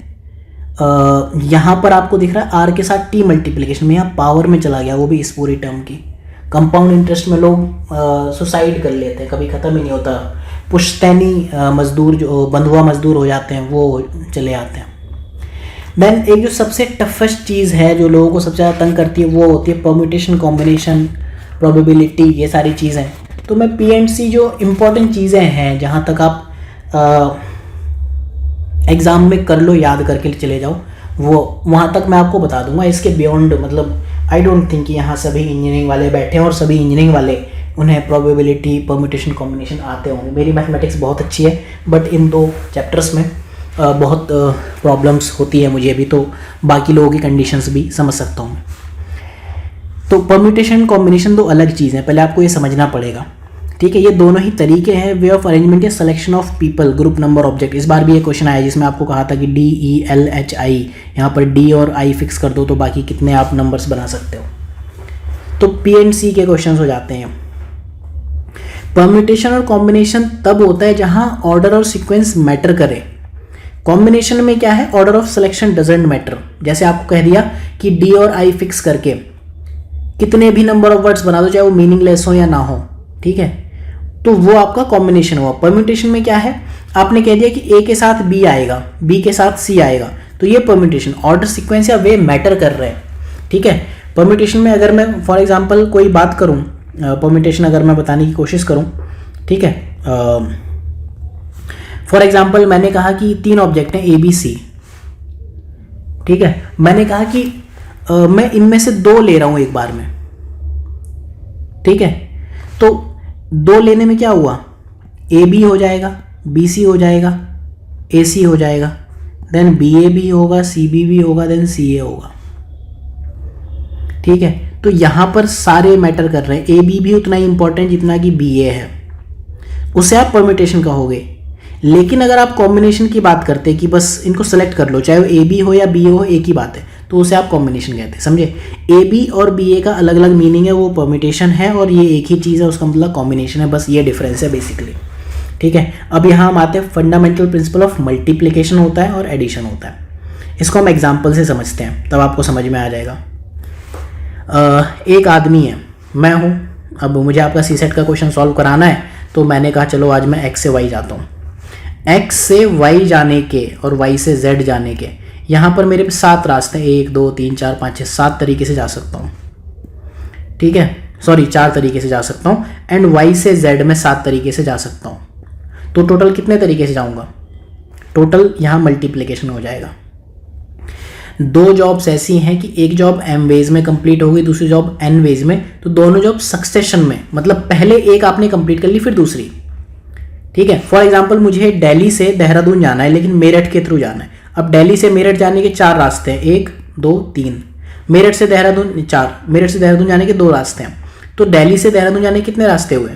यहाँ पर आपको दिख रहा है r के साथ t मल्टीप्लिकेशन में, यहाँ पावर में चला गया, वो भी इस पूरी टर्म की। कंपाउंड इंटरेस्ट में लोग सुसाइड कर लेते हैं, कभी ख़त्म ही नहीं होता। पुश्तैनी मजदूर जो बंधुआ मजदूर हो जाते हैं वो चले आते हैं। देन एक जो सबसे टफेस्ट चीज़ है जो लोगों को सबसे ज़्यादा तंग करती है वो होती है परम्यूटेशन, कॉम्बिनेशन, प्रोबेबिलिटी, ये सारी चीज़ें। तो मैं P&C जो इम्पोर्टेंट चीज़ें हैं जहाँ तक आप एग्ज़ाम में कर लो, याद करके चले जाओ, वो वहाँ तक मैं आपको बता दूंगा। इसके बियॉन्ड मतलब आई डोंट थिंक कि यहाँ सभी इंजीनियरिंग वाले बैठे हैं और सभी इंजीनियरिंग वाले उन्हें प्रोबेबिलिटी, परम्यूटेशन, कॉम्बिनेशन आते होंगे। मेरी मैथमेटिक्स बहुत अच्छी है बट इन 2 चैप्टर्स में बहुत प्रॉब्लम्स होती है मुझे भी, तो बाकी लोगों की कंडीशंस भी समझ सकता हूँ। तो परम्यूटेशन, कॉम्बिनेशन 2 अलग चीज़ है, पहले आपको ये समझना पड़ेगा, ठीक है। ये दोनों ही तरीके हैं, वे ऑफ अरेंजमेंट या selection of people, group, number, object. इस बार भी ये क्वेश्चन आया जिसमें आपको कहा था कि DELHI, यहाँ पर D और I फिक्स कर दो तो बाकी कितने आप नंबर्स बना सकते हो। तो P&C के क्वेश्चन हो जाते हैं। परम्यूटेशन और कॉम्बिनेशन तब होता है जहां ऑर्डर और सीक्वेंस मैटर करे। कॉम्बिनेशन में क्या है, order of selection doesn't matter. जैसे आपको कह दिया कि D और I फिक्स करके कितने भी नंबर ऑफ वर्ड्स बना दो, चाहे वो मीनिंगलेस हो या ना हो, ठीक है, तो वो आपका कॉम्बिनेशन हुआ। परम्यूटेशन में क्या है, आपने कह दिया कि A के साथ B आएगा, B के साथ C आएगा, तो ये परम्यूटेशन, ऑर्डर, सीक्वेंस या वे मैटर कर रहे हैं, ठीक है। परम्यूटेशन में अगर मैं फॉर एग्जांपल कोई बात करूं, परम्यूटेशन अगर मैं बताने की कोशिश करूं, ठीक है, फॉर एग्जांपल मैंने कहा कि 3 ऑब्जेक्ट हैं ABC, ठीक है। मैंने कहा कि मैं इनमें से 2 ले रहा हूं एक बार में, ठीक है। तो 2 लेने में क्या हुआ, AB हो जाएगा, BC हो जाएगा, AC हो जाएगा, देन BA भी होगा, CB भी होगा, देन CA होगा, ठीक है। तो यहां पर सारे मैटर कर रहे हैं। AB भी उतना ही इंपॉर्टेंट जितना कि BA है, उसे आप परम्यूटेशन कहोगे। लेकिन अगर आप कॉम्बिनेशन की बात करते हैं कि बस इनको सेलेक्ट कर लो, चाहे वो AB हो या BA हो, एक ही बात है, तो उसे आप कॉम्बिनेशन कहते हैं, समझे। AB और BA का अलग अलग मीनिंग है, वो परम्यूटेशन है और ये एक ही चीज़ है, उसका मतलब कॉम्बिनेशन है, बस ये डिफरेंस है बेसिकली, ठीक है। अब यहाँ हम आते हैं, फंडामेंटल प्रिंसिपल ऑफ मल्टीप्लिकेशन होता है और एडिशन होता है। इसको हम एग्जाम्पल से समझते हैं, तब आपको समझ में आ जाएगा। एक आदमी है, मैं हूँ, अब मुझे आपका C-सेट का क्वेश्चन सॉल्व कराना है, तो मैंने कहा चलो आज मैं X से Y जाता हूँ। X से Y जाने के और Y से Z जाने के यहाँ पर मेरे पे 7 रास्ते हैं, 1 2 3 4 5 6 7 तरीके से जा सकता हूँ, ठीक है, सॉरी 4 तरीके से जा सकता हूँ। एंड Y से Z में 7 तरीके से जा सकता हूँ, तो टोटल कितने तरीके से जाऊँगा, टोटल यहाँ मल्टीप्लिकेशन हो जाएगा। 2 जॉब्स ऐसी हैं कि एक जॉब M वेज में कंप्लीट हो गई, दूसरी जॉब N वेज में, तो दोनों जॉब सक्सेशन में, मतलब पहले एक आपने कंप्लीट कर ली फिर दूसरी, ठीक है। फॉर एग्जांपल मुझे दिल्ली से देहरादून जाना है लेकिन मेरठ के थ्रू जाना है। अब दिल्ली से मेरठ जाने के 4 रास्ते हैं, 1 2 3, मेरठ से देहरादून 4, मेरठ से देहरादून जाने के 2 रास्ते हैं, तो दिल्ली से देहरादून जाने के कितने रास्ते हुए।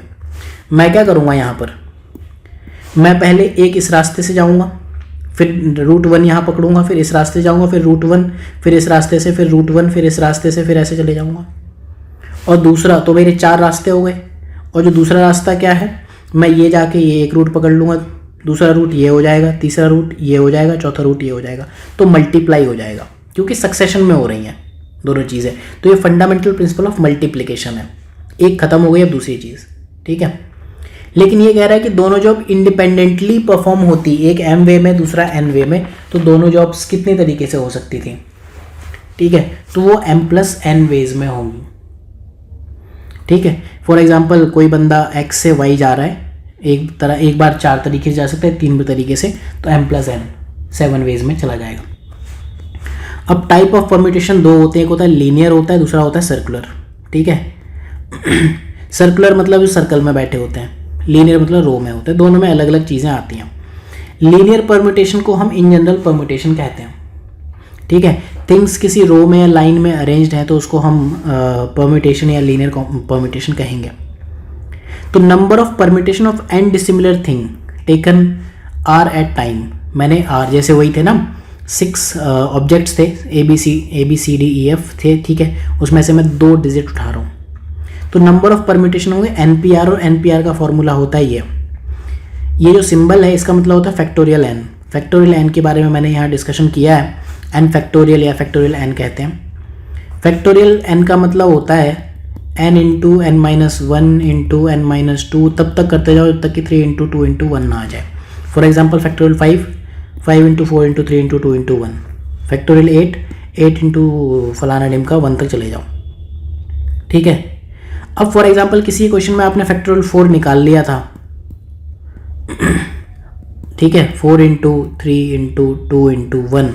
मैं क्या करूँगा, यहाँ पर मैं पहले एक इस रास्ते से जाऊँगा, फिर रूट 1 यहाँ पकड़ूंगा, फिर इस रास्ते जाऊँगा, फिर रूट 1, फिर इस रास्ते से, फिर रूट 1, फिर इस रास्ते से, फिर ऐसे चले जाऊँगा। और दूसरा, तो मेरे 4 रास्ते हो गए। और जो दूसरा रास्ता क्या है, मैं ये जाके ये एक रूट पकड़ लूँगा, दूसरा रूट ये हो जाएगा, तीसरा रूट ये हो जाएगा, चौथा रूट ये हो जाएगा, तो मल्टीप्लाई हो जाएगा क्योंकि सक्सेशन में हो रही हैं दोनों चीज़ें। तो ये फंडामेंटल प्रिंसिपल ऑफ मल्टीप्लिकेशन है, एक खत्म हो गई अब दूसरी चीज़, ठीक है। लेकिन ये कह रहा है कि दोनों जॉब इंडिपेंडेंटली परफॉर्म होती, एक m वे में दूसरा n वे में, तो दोनों जॉब्स कितने तरीके से हो सकती थी, ठीक है, तो वो m+n वेज में होंगी, ठीक है। फॉर एग्जांपल कोई बंदा x से y जा रहा है, एक बार 4 तरीके से जा सकता है, 3 तरीके से, तो m+n 7 वेज में चला जाएगा। अब टाइप ऑफ परम्यूटेशन 2 होते हैं, एक होता है लीनियर होता है, दूसरा होता है सर्कुलर, ठीक है। सर्कुलर मतलब जो सर्कल में बैठे होते हैं, लीनियर मतलब रो में होते हैं, दोनों में अलग अलग चीज़ें आती हैं। लीनियर परम्यूटेशन को हम इन जनरल परम्यूटेशन कहते हैं, ठीक है। थिंग्स किसी रो में या लाइन में अरेंज्ड हैं तो उसको हम परम्यूटेशन या लीनियर परम्यूटेशन कहेंगे। तो number of permutation of N dissimilar thing taken R at time, मैंने आर जैसे वही थे ना 6 ऑब्जेक्ट्स थे, ABCDEF थे, ठीक है, उसमें से मैं 2 डिजिट उठा रहा हूँ, तो नंबर ऑफ परम्यूटेशन होंगे NPR, और NPR का फॉर्मूला होता है ये जो सिंबल है इसका मतलब होता है फैक्टोरियल n। फैक्टोरियल n के बारे में मैंने यहाँ डिस्कशन किया है, n फैक्टोरियल या फैक्टोरियल n कहते हैं। फैक्टोरियल n का मतलब होता है n into n minus 1 into n minus 2, तब तक करते जाओ जब तक कि 3 इंटू 2 इंटू 1 ना आ जाए। For example factorial 5 into 4 into 3 into 2 into 1, factorial 8 into फलाना डिम का 1 तक चले जाओ, ठीक है। अब फॉर एग्जाम्पल किसी क्वेश्चन में आपने फैक्टोरियल 4 निकाल लिया था, ठीक है, 4 इंटू 3 इंटू 2 इंटू 1,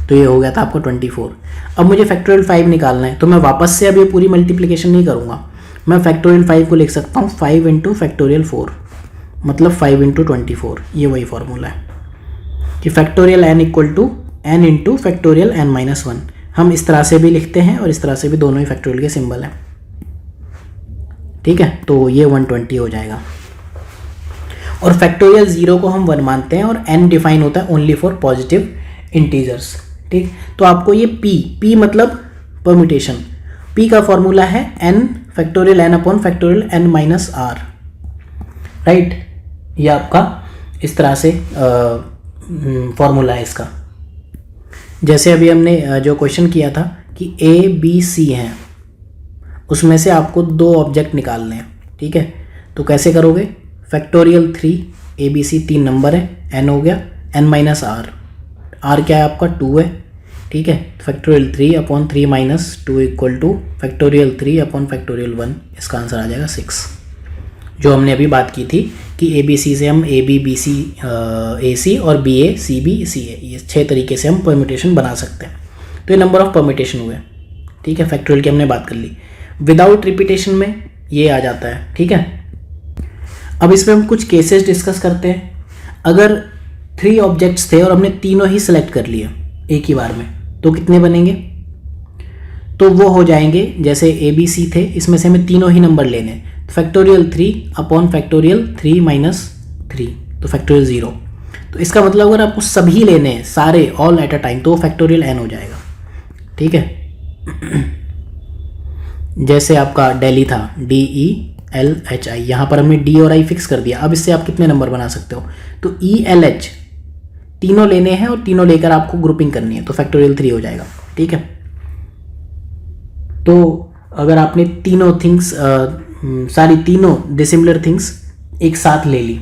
तो ये हो गया था आपको 24। अब मुझे फैक्टोरियल 5 निकालना है, तो मैं वापस से अब ये पूरी मल्टीप्लिकेशन नहीं करूँगा, मैं फैक्टोरियल 5 को लिख सकता हूँ 5 इंटू फैक्टोरियल 4, मतलब 5 इंटू 24, ये वही फॉर्मूला है कि factorial n equal to n into factorial n-1। हम इस तरह से भी लिखते हैं और इस तरह से भी, दोनों ही फैक्टोरियल के सिंबल हैं, ठीक है। तो ये 120 हो जाएगा। और फैक्टोरियल 0 को हम 1 मानते हैं, और n डिफाइन होता है ओनली फॉर पॉजिटिव इंटीजर्स, ठीक। तो आपको ये p मतलब परम्यूटेशन, p का फॉर्मूला है n factorial n upon factorial n-r, right. ये आपका इस तरह से फॉर्मूला है इसका। जैसे अभी हमने जो क्वेश्चन किया था कि ABC हैं, उसमें से आपको 2 ऑब्जेक्ट निकालने हैं, ठीक है। तो कैसे करोगे, फैक्टोरियल 3 ABC 3 नंबर है, n हो गया, n-r, r क्या है आपका 2 है, ठीक है। Factorial 3 upon 3 minus 2 equal two factorial 3 upon factorial 1, इसका आंसर आ जाएगा 6। जो हमने अभी बात की थी कि ABC से हम AB BC AC और BA CB CA, ये 6 तरीके से हम परम्यूटेशन बना सकते हैं। तो ये नंबर ऑफ परम्यूटेशन हुए, ठीक है। फैक्टोरियल की हमने बात कर ली। विदाउट रिपीटेशन में ये आ जाता है, ठीक है। अब इसमें हम कुछ केसेस डिस्कस करते हैं। अगर 3 ऑब्जेक्ट्स थे और हमने तीनों ही सिलेक्ट कर लिए एक ही बार में, तो कितने बनेंगे, तो वो हो जाएंगे जैसे ABC थे, इसमें से हमें तीनों ही नंबर लेने हैं, फैक्टोरियल 3 अपॉन फैक्टोरियल 3 माइनस 3, तो फैक्टोरियल 0। तो इसका मतलब अगर आपको सभी लेने हैं सारे ऑल एट अ टाइम, तो फैक्टोरियल n हो जाएगा, ठीक है। जैसे आपका दिल्ली था DELHI, यहाँ पर हमने D और I फिक्स कर दिया। अब इससे आप कितने नंबर बना सकते हो, तो ELH तीनों लेने हैं और तीनों लेकर आपको ग्रुपिंग करनी है, तो फैक्टोरियल 3 हो जाएगा, ठीक है। तो अगर आपने तीनों थिंग्स सारी तीनों डिसिमिलर थिंग्स एक साथ ले ली,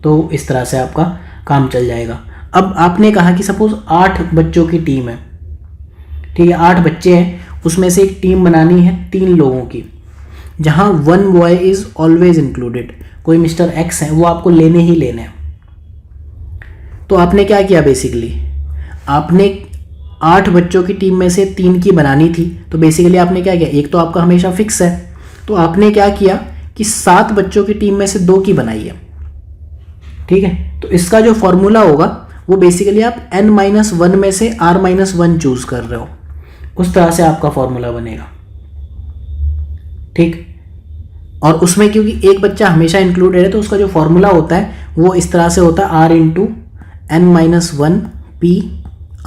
तो इस तरह से आपका काम चल जाएगा। अब आपने कहा कि सपोज 8 बच्चों की टीम है, ठीक है, 8 बच्चे हैं, उसमें से एक टीम बनानी है 3 लोगों की, जहां 1 बॉय इज ऑलवेज इंक्लूडेड, कोई मिस्टर X है, वो आपको लेने ही लेने हैं। तो आपने क्या किया, बेसिकली आपने 8 बच्चों की टीम में से 3 की बनानी थी, तो बेसिकली आपने क्या किया, एक तो आपका हमेशा फिक्स है, तो आपने क्या किया कि 7 बच्चों की टीम में से 2 की बनाई है, ठीक है। तो इसका जो फॉर्मूला होगा वो बेसिकली आप n-1 में से r-1 चूज कर रहे हो, उस तरह से आपका फॉर्मूला बनेगा, ठीक। और उसमें क्योंकि एक बच्चा हमेशा इंक्लूडेड है, तो उसका जो फॉर्मूला होता है वो इस तरह से होता है r into n-1 p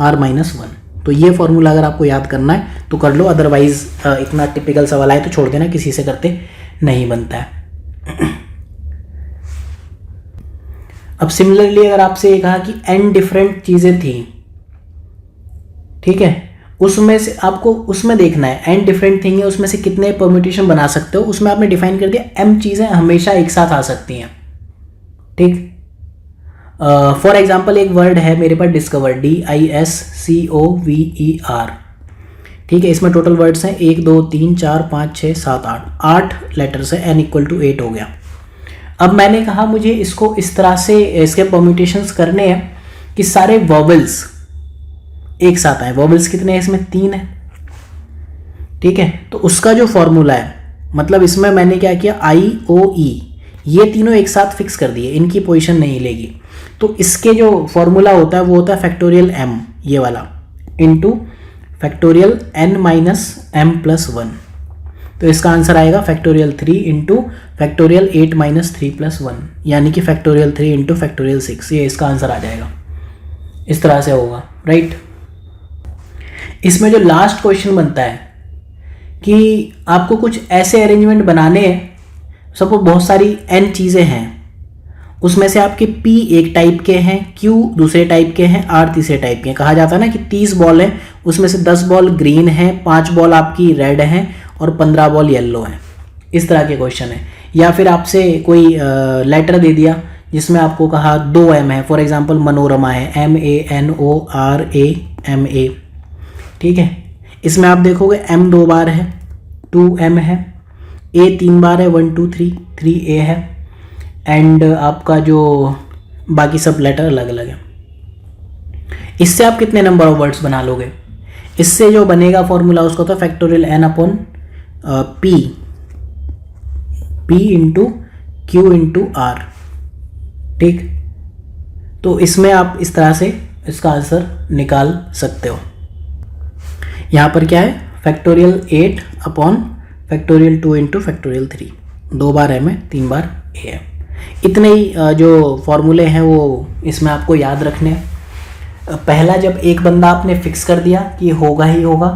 r-1। तो ये फॉर्मूला अगर आपको याद करना है तो कर लो, अदरवाइज इतना टिपिकल सवाल आए तो छोड़ देना, किसी से करते नहीं बनता है। अब सिमिलरली अगर आपसे ये कहा कि n डिफरेंट चीज़ें थी, ठीक है, उसमें से आपको उसमें देखना है एन डिफरेंट थिंग है, उसमें से कितने परम्यूटेशन बना सकते हो, उसमें आपने डिफाइन कर दिया एम चीज़ें हमेशा एक साथ आ सकती हैं, ठीक। फॉर एग्जाम्पल एक वर्ड है मेरे पास डिस्कवर, DISCOVER, ठीक है। इसमें टोटल वर्ड्स हैं 1 2 3 4 5 6 7 8 लेटर्स है, n इक्वल टू 8 हो गया। अब मैंने कहा मुझे इसको इस तरह से इसके परम्यूटेशंस करने हैं कि सारे वॉवल्स एक साथ आए। वॉवल्स कितने हैं इसमें, 3 है, ठीक है। तो उसका जो फॉर्मूला है, मतलब इसमें मैंने क्या किया, IOE ये तीनों एक साथ फिक्स कर दिए, इनकी पोजीशन नहीं लेगी। तो इसके जो फॉर्मूला होता है वो होता है फैक्टोरियल m, ये वाला, into factorial n minus m plus 1। तो इसका आंसर आएगा factorial 3 into factorial 8 minus 3 plus 1, यानी कि फैक्टोरियल 3 इंटू फैक्टोरियल 6, ये इसका आंसर आ जाएगा। इस तरह से होगा, राइट। इसमें जो लास्ट क्वेश्चन बनता है कि आपको कुछ ऐसे अरेंजमेंट बनाने हैं, सपोज बहुत सारी n चीज़ें हैं, उसमें से आपके P एक टाइप के हैं, Q दूसरे टाइप के हैं, R तीसरे टाइप के हैं। कहा जाता है ना कि 30 बॉल हैं, उसमें से 10 बॉल ग्रीन हैं, 5 बॉल आपकी रेड हैं और 15 बॉल येलो हैं। इस तरह के क्वेश्चन है। या फिर आपसे कोई लेटर दे दिया जिसमें आपको कहा 2 M है, फॉर एग्जांपल मनोरमा है, MANORAMA, ठीक है। इसमें आप देखोगे M 2 बार है, 2M है, A 3 बार है, 1 2 3, 3A है, एंड आपका जो बाकी सब लेटर अलग अलग है। इससे आप कितने नंबर ऑफ वर्ड्स बना लोगे, इससे जो बनेगा फॉर्मूला उसका तो factorial n upon P into Q into R, ठीक। तो इसमें आप इस तरह से इसका आंसर निकाल सकते हो। यहाँ पर क्या है, factorial 8 upon factorial 2 into factorial 3, 2 बार m है, 3 बार a है। इतने ही जो फॉर्मूले हैं वो इसमें आपको याद रखने हैं। पहला, जब एक बंदा आपने फिक्स कर दिया कि होगा ही होगा।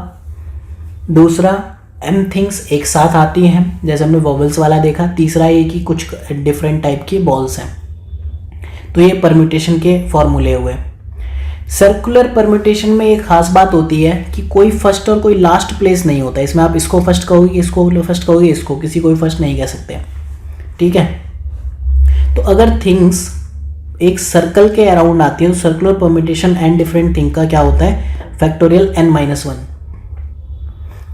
दूसरा, m थिंग्स एक साथ आती हैं, जैसे हमने वॉवल्स वाला देखा। तीसरा ये कि कुछ डिफरेंट टाइप की बॉल्स हैं। तो ये परम्यूटेशन के फॉर्मूले हुए। सर्कुलर परम्यूटेशन में एक खास बात होती है कि कोई फर्स्ट और कोई लास्ट प्लेस नहीं होता। इसमें आप इसको फर्स्ट कहोगे, इसको फर्स्ट कहोगे, इसको किसी को फर्स्ट नहीं कह सकते, ठीक है। तो अगर थिंग्स एक सर्कल के अराउंड आती है तो circular permutation and different thing का क्या होता है, फैक्टोरियल n माइनस 1।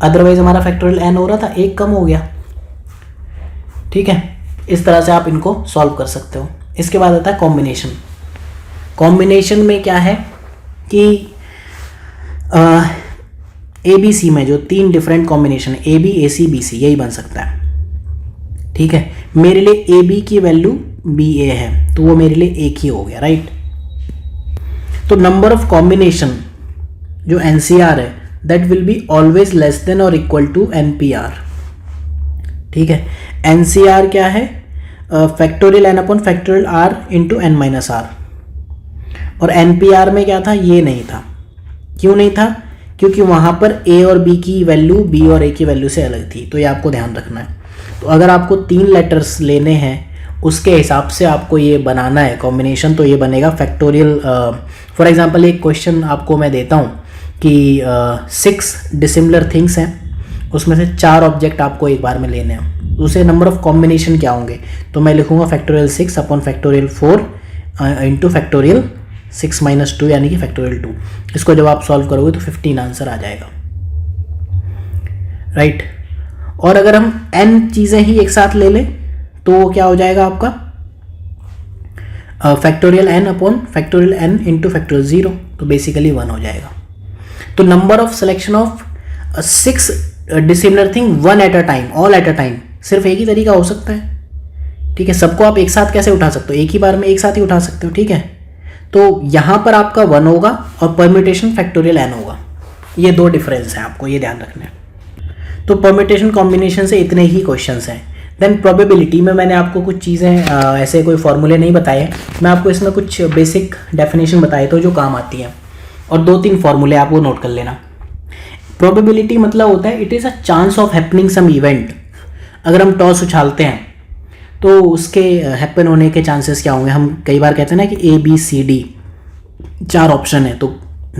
अदरवाइज हमारा फैक्टोरियल n हो रहा था, एक कम हो गया, ठीक है। इस तरह से आप इनको सॉल्व कर सकते हो। इसके बाद आता है कॉम्बिनेशन। कॉम्बिनेशन में क्या है कि ABC में जो 3 डिफरेंट कॉम्बिनेशन है, AB AC BC, यही बन सकता है, ठीक है। मेरे लिए AB की वैल्यू BA है तो वो मेरे लिए एक ही हो गया, राइट। तो नंबर ऑफ कॉम्बिनेशन जो NCR है that will be always less than और इक्वल टू NPR, ठीक है। NCR क्या है, factorial n upon factorial R into n minus R। और NPR में क्या था, ये नहीं था। क्यों नहीं था, क्योंकि वहाँ पर A और B की वैल्यू B और A की वैल्यू से अलग थी। तो ये आपको ध्यान रखना है। तो अगर आपको 3 लेटर्स लेने हैं उसके हिसाब से आपको ये बनाना है कॉम्बिनेशन, तो ये बनेगा फैक्टोरियल। फॉर एग्जांपल एक क्वेश्चन आपको मैं देता हूँ कि 6 डिसिमिलर थिंग्स हैं, उसमें से 4 ऑब्जेक्ट आपको एक बार में लेने हैं, दूसरे नंबर ऑफ कॉम्बिनेशन क्या होंगे। तो मैं लिखूँगा factorial 6 upon factorial 4 into factorial 6 minus 2, यानी कि फैक्टोरियल 2। इसको जब आप सॉल्व करोगे तो 15 आंसर आ जाएगा, राइट। और अगर हम n चीज़ें ही एक साथ ले लें तो क्या हो जाएगा आपका, factorial n upon factorial n into factorial 0, तो बेसिकली 1 हो जाएगा। तो number of selection of 6 dissimilar thing 1 at a time, all at a time, सिर्फ एक ही तरीका हो सकता है, ठीक है। सबको आप एक साथ कैसे उठा सकते हो, एक ही बार में एक साथ ही उठा सकते हो, ठीक है। तो यहाँ पर आपका 1 होगा और परम्यूटेशन फैक्टोरियल n होगा। ये 2 डिफरेंस हैं, आपको ये ध्यान रखना है। तो परम्यूटेशन कॉम्बिनेशन से इतने ही क्वेश्चंस हैं। देन प्रोबेबिलिटी में मैंने आपको कुछ चीज़ें ऐसे कोई फॉर्मूले नहीं बताए, मैं आपको इसमें कुछ बेसिक डेफिनेशन बताए तो जो काम आती हैं, और 2-3 फॉर्मूले आपको नोट कर लेना। प्रोबेबिलिटी मतलब होता है it is a chance of happening some event. अगर हम टॉस उछालते हैं तो उसके हैपन होने के चांसेस क्या होंगे। हम कई बार कहते हैं ना कि ABCD 4 ऑप्शन है, तो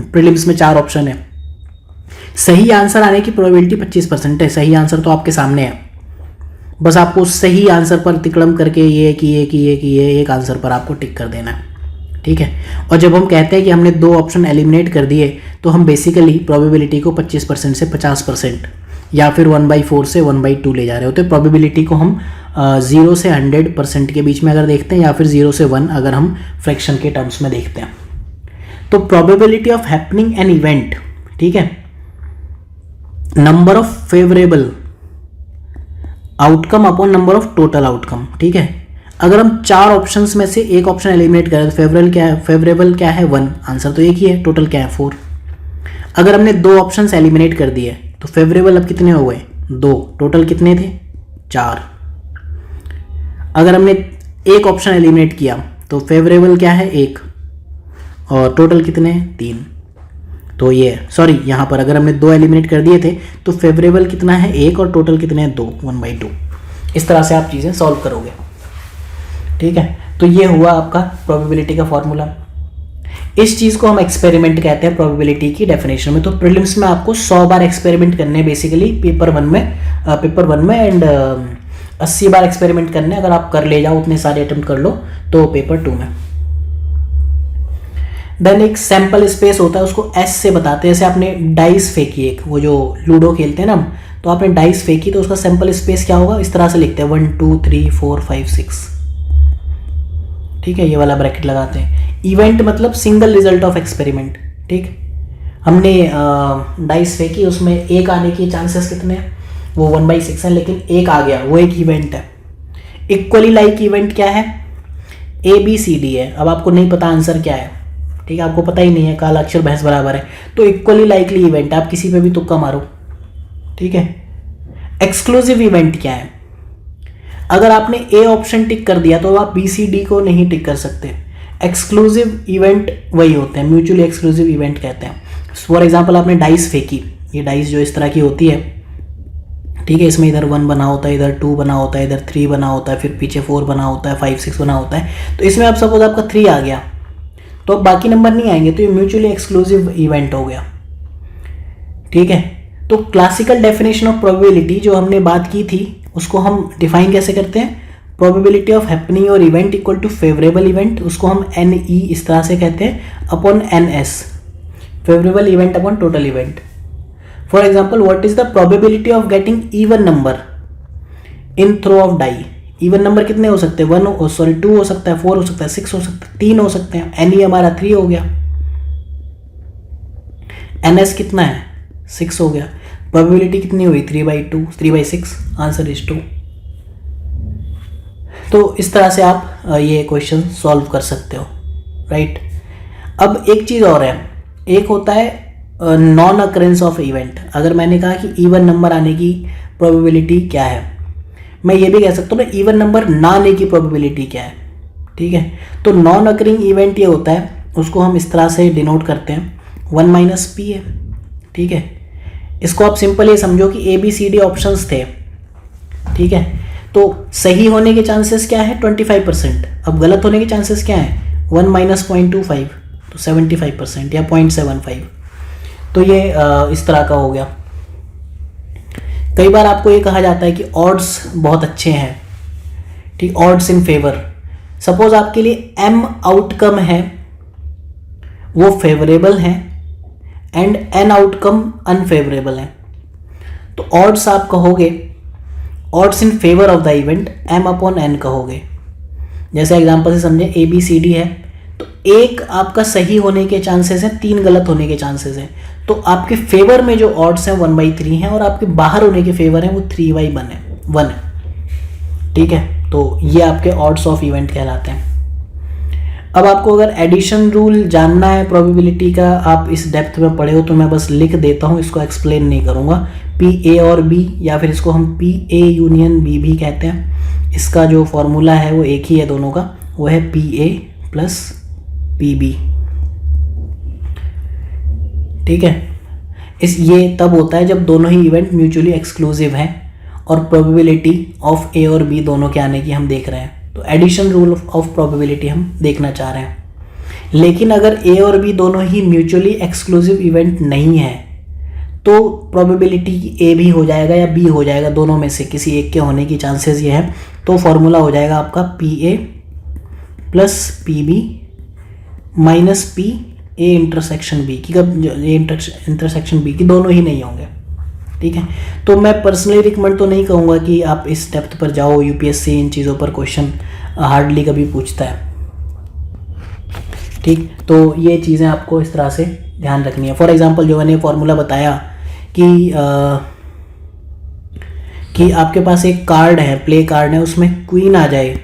प्रीलिम्स में 4 ऑप्शन है, सही आंसर आने की प्रोबेबिलिटी 25% है। सही आंसर तो आपके सामने है, बस आपको सही आंसर पर तिकड़म करके ये एक आंसर पर आपको टिक कर देना है, ठीक है। और जब हम कहते हैं कि हमने 2 ऑप्शन एलिमिनेट कर दिए, तो हम बेसिकली प्रोबेबिलिटी को 25% से 50% या फिर 1/4 से 1/2 ले जा रहे होते हैं। प्रोबेबिलिटी को हम 0 से 100% के बीच में अगर देखते हैं, या फिर 0 से 1 अगर हम फ्रैक्शन के टर्म्स में देखते हैं। तो probability of happening an event, ठीक है, number of favourable outcome upon number of total outcome, ठीक है। अगर हम 4 ऑप्शंस में से एक ऑप्शन एलिमिनेट करें तो फेवरेबल क्या है 1, आंसर तो एक ही है, टोटल क्या है 4। अगर हमने 2 ऑप्शंस एलिमिनेट कर दिए तो फेवरेबल अब कितने हो गए 2, टोटल कितने थे 4। अगर हमने एक ऑप्शन एलिमिनेट किया तो फेवरेबल क्या है 1 और टोटल कितने 3। तो ये सॉरी, यहाँ पर अगर हमने 2 एलिमिनेट कर दिए थे तो फेवरेबल कितना है 1 और टोटल कितने हैं 2, 1/2। इस तरह से आप चीज़ें सॉल्व करोगे, ठीक है। तो ये हुआ आपका प्रोबेबिलिटी का फॉर्मूला। इस चीज़ को हम एक्सपेरिमेंट कहते हैं प्रोबेबिलिटी की डेफिनेशन में। तो प्रीलिम्स में आपको 100 बार एक्सपेरिमेंट करने बेसिकली पेपर वन में एंड 80 बार एक्सपेरिमेंट करने। अगर आप कर ले जाओ, उतने सारे अटेम्प्ट कर लो तो पेपर 2 में। देन एक सैंपल स्पेस होता है, उसको एस से बताते हैं। जैसे आपने डाइस फेंकी, एक वो जो लूडो खेलते हैं ना, तो आपने डाइस फेंकी तो उसका सैंपल स्पेस क्या होगा, इस तरह से लिखते हैं 1 2 3 4 5 6, ठीक है, ये वाला ब्रैकेट लगाते हैं। इवेंट मतलब सिंगल रिजल्ट ऑफ एक्सपेरिमेंट, ठीक। हमने डाइस फेंकी, उसमें एक आने के चांसेस कितने हैं, वो 1/6 है, लेकिन एक आ गया, वो एक इवेंट है। इक्वली लाइक इवेंट क्या है, ABCD है। अब आपको नहीं पता आंसर क्या है, ठीक है, आपको पता ही नहीं है, काला अक्षर भैंस बराबर है, तो इक्वली लाइकली इवेंट, आप किसी पे भी तुक्का मारो, ठीक है। एक्सक्लूसिव इवेंट क्या है, अगर आपने A ऑप्शन टिक कर दिया तो आप BCD को नहीं टिक कर सकते। एक्सक्लूसिव इवेंट वही होते हैं, म्यूचुअली एक्सक्लूसिव इवेंट कहते हैं। फॉर एग्जांपल आपने डाइस फेंकी, ये डाइस जो इस तरह की होती है, ठीक है, इसमें इधर 1 बना होता है, इधर 2 बना होता है, इधर 3 बना होता है, फिर पीछे 4 बना होता है, 5 6 बना होता है। तो इसमें आप सपोज आपका 3 आ गया तो अब बाकी नंबर नहीं आएंगे, तो ये म्यूचुअली एक्सक्लूसिव इवेंट हो गया, ठीक है। तो क्लासिकल डेफिनेशन ऑफ प्रोबेबिलिटी जो हमने बात की थी, उसको हम डिफाइन कैसे करते हैं, प्रोबेबिलिटी ऑफ हैपनिंग और event equal to favourable event, उसको हम NE इस तरह से कहते हैं upon NS, favourable event upon total event. For example, what is the probability of getting even number in throw of die. Even number कितने हो सकते हैं, 2 हो सकता है, 4 हो सकता है, 6 हो सकता है, 3 हो सकते हैं। NE हमारा 3 हो गया, NS कितना है 6 हो गया। प्रोबेबिलिटी कितनी हुई 3/2, 3/6, आंसर इज 2। तो इस तरह से आप ये क्वेश्चन सॉल्व कर सकते हो, राइट। अब एक चीज़ और है, एक होता है नॉन अकरेंस ऑफ इवेंट। अगर मैंने कहा कि इवन नंबर आने की प्रोबेबिलिटी क्या है, मैं ये भी कह सकता हूँ ना इवन नंबर ना आने की प्रोबेबिलिटी क्या है, ठीक है। तो नॉन अकरिंग इवेंट ये होता है, उसको हम इस तरह से डिनोट करते हैं 1 - P है, ठीक है। इसको आप सिंपल ये समझो कि ABCD ऑप्शंस थे, ठीक है। तो सही होने के चांसेस क्या है 25%, अब गलत होने के चांसेस क्या है 1 - 0.25, तो 75% या 0.75। तो ये इस तरह का हो गया। कई बार आपको ये कहा जाता है कि ऑड्स बहुत अच्छे हैं, ठीक, ऑड्स इन फेवर। सपोज आपके लिए M आउटकम है वो फेवरेबल है एंड N आउटकम अनफेवरेबल है, तो ऑड्स आप कहोगे, odds in favour of the event M/N कहोगे। जैसे एग्जांपल से समझे ABCD है, तो एक आपका सही होने के चांसेस हैं, 3 गलत होने के चांसेस हैं। तो आपके फेवर में जो ऑड्स हैं 1/3 हैं और आपके बाहर होने के फेवर हैं वो 3/1 है, ठीक है। तो ये आपके ऑड्स ऑफ इवेंट कहलाते हैं। अब आपको अगर एडिशन रूल जानना है प्रोबेबिलिटी का, आप इस डेप्थ में पढ़े हो तो मैं बस लिख देता हूँ, इसको एक्सप्लेन नहीं करूँगा। PA और B, या फिर इसको हम PA यूनियन B भी कहते हैं। इसका जो फॉर्मूला है वो एक ही है दोनों का, वो है PA + PB, ठीक है। ये तब होता है जब दोनों ही इवेंट म्यूचुअली एक्सक्लूसिव हैं और प्रोबेबिलिटी ऑफ A और B दोनों के आने की हम देख रहे हैं। तो एडिशन रूल ऑफ प्रोबेबिलिटी हम देखना चाह रहे हैं। लेकिन अगर A और B दोनों ही म्यूचुअली एक्सक्लूसिव इवेंट नहीं है तो प्रोबेबिलिटी ए भी हो जाएगा या बी हो जाएगा, दोनों में से किसी एक के होने की चांसेस ये है। तो फॉर्मूला हो जाएगा आपका P A plus P B minus P A intersection B की, कब ए इंटरसेक्शन बी की दोनों ही नहीं होंगे, ठीक है। तो मैं पर्सनली रिकमेंड तो नहीं कहूँगा कि आप इस डेप्थ पर जाओ, यूपीएससी इन चीज़ों पर क्वेश्चन हार्डली कभी पूछता है, ठीक। तो ये चीज़ें आपको इस तरह से ध्यान रखनी है। फॉर एग्जांपल जो मैंने फॉर्मूला बताया कि आपके पास एक कार्ड है, प्ले कार्ड है, उसमें क्वीन आ जाए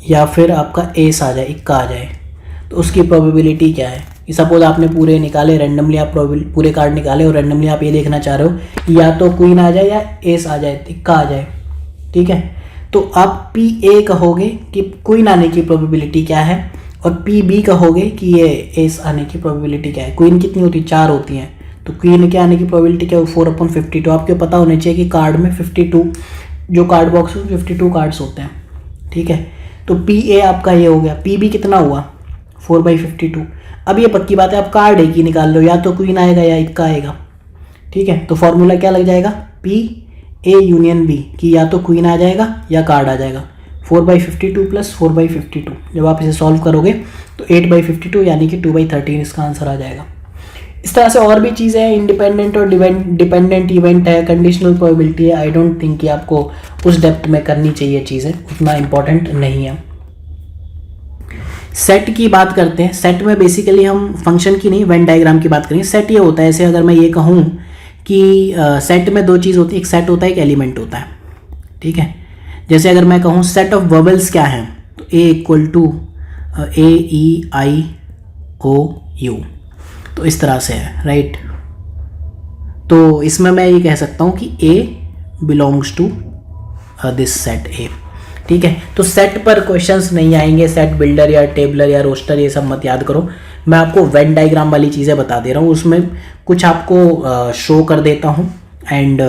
या फिर आपका एस आ जाए, इक्का आ जाए, तो उसकी प्रोबेबिलिटी क्या है। सपोज आपने पूरे निकाले, रैंडमली आप पूरे कार्ड निकाले और रैंडमली आप ये देखना चाह रहे हो या तो क्वीन आ जाए या एस आ जाए, इक्का आ जाए, ठीक है। तो आप पी ए कहोगे कि क्वीन आने की प्रोबेबिलिटी क्या है और पी बी कहोगे कि ये एस आने की प्रोबेबिलिटी क्या है। क्वीन कितनी होती है, 4 होती हैं, तो क्वीन के आने की प्रोबेबिलिटी क्या है, 4/52। आपको पता होना चाहिए कि कार्ड में 52, जो कार्ड बॉक्स में 52 कार्ड्स होते हैं, ठीक है। तो पी ए आपका ये हो गया, पी बी कितना हुआ 4/52। अब ये पक्की बात है, आप कार्ड एक ही निकाल लो, या तो क्वीन आएगा या इक्का आएगा, ठीक है। तो फॉर्मूला क्या लग जाएगा, पी ए यूनियन बी, कि या तो क्वीन आ जाएगा या कार्ड आ जाएगा। 4/52 प्लस 4/52, जब आप इसे सॉल्व करोगे तो 8/52 यानी कि 2/13 इसका आंसर आ जाएगा। इस तरह से और भी चीज़ें हैं, इंडिपेंडेंट और डिपेंडेंट इवेंट है, कंडीशनल प्रोबेबिलिटी है। आई डोंट थिंक कि आपको उस डेप्थ में करनी चाहिए चीज़ें, उतना इंपॉर्टेंट नहीं है। सेट की बात करते हैं। सेट में बेसिकली हम फंक्शन की नहीं, वेन डायग्राम की बात करेंगे। सेट ये होता है, ऐसे अगर मैं ये कहूँ कि सेट में 2 चीज़ होती है, एक सेट होता है, एक एलिमेंट होता है, ठीक है। जैसे अगर मैं कहूँ सेट ऑफ वर्बल्स क्या है, तो ए इक्वल टू AEIOU, तो इस तरह से है, राइट। तो इसमें मैं ये कह सकता हूँ कि A belongs to this set A, ठीक है। तो सेट पर क्वेश्चंस नहीं आएंगे, सेट बिल्डर या टेबलर या रोस्टर ये सब मत याद करो। मैं आपको वेन डायग्राम वाली चीज़ें बता दे रहा हूँ, उसमें कुछ आपको शो कर देता हूँ एंड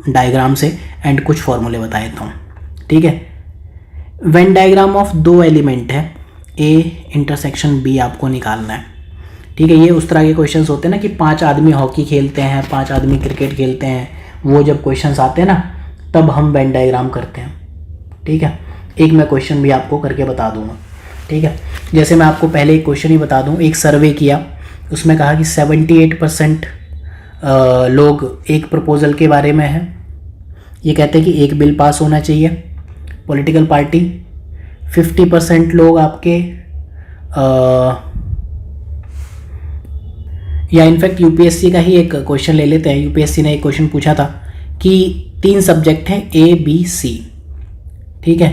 डायग्राम से, एंड कुछ फॉर्मूले बता देता हूँ, ठीक है। वेन डायग्राम ऑफ 2 एलिमेंट है, A इंटरसेक्शन B आपको निकालना है, ठीक है। ये उस तरह के क्वेश्चंस होते हैं ना कि 5 आदमी हॉकी खेलते हैं, 5 आदमी क्रिकेट खेलते हैं, वो जब क्वेश्चंस आते हैं ना तब हम वेन डायग्राम करते हैं, ठीक है। एक मैं क्वेश्चन भी आपको करके बता दूंगा, ठीक है। जैसे मैं आपको पहले एक क्वेश्चन ही बता दूं, एक सर्वे किया, उसमें कहा कि 78% लोग एक प्रपोजल के बारे में है, ये कहते हैं कि एक बिल पास होना चाहिए, पॉलिटिकल पार्टी। 50% लोग आपके या इनफैक्ट यूपीएससी का ही एक क्वेश्चन ले लेते हैं। यूपीएससी ने एक क्वेश्चन पूछा था कि 3 सब्जेक्ट हैं A-B-C, ठीक है।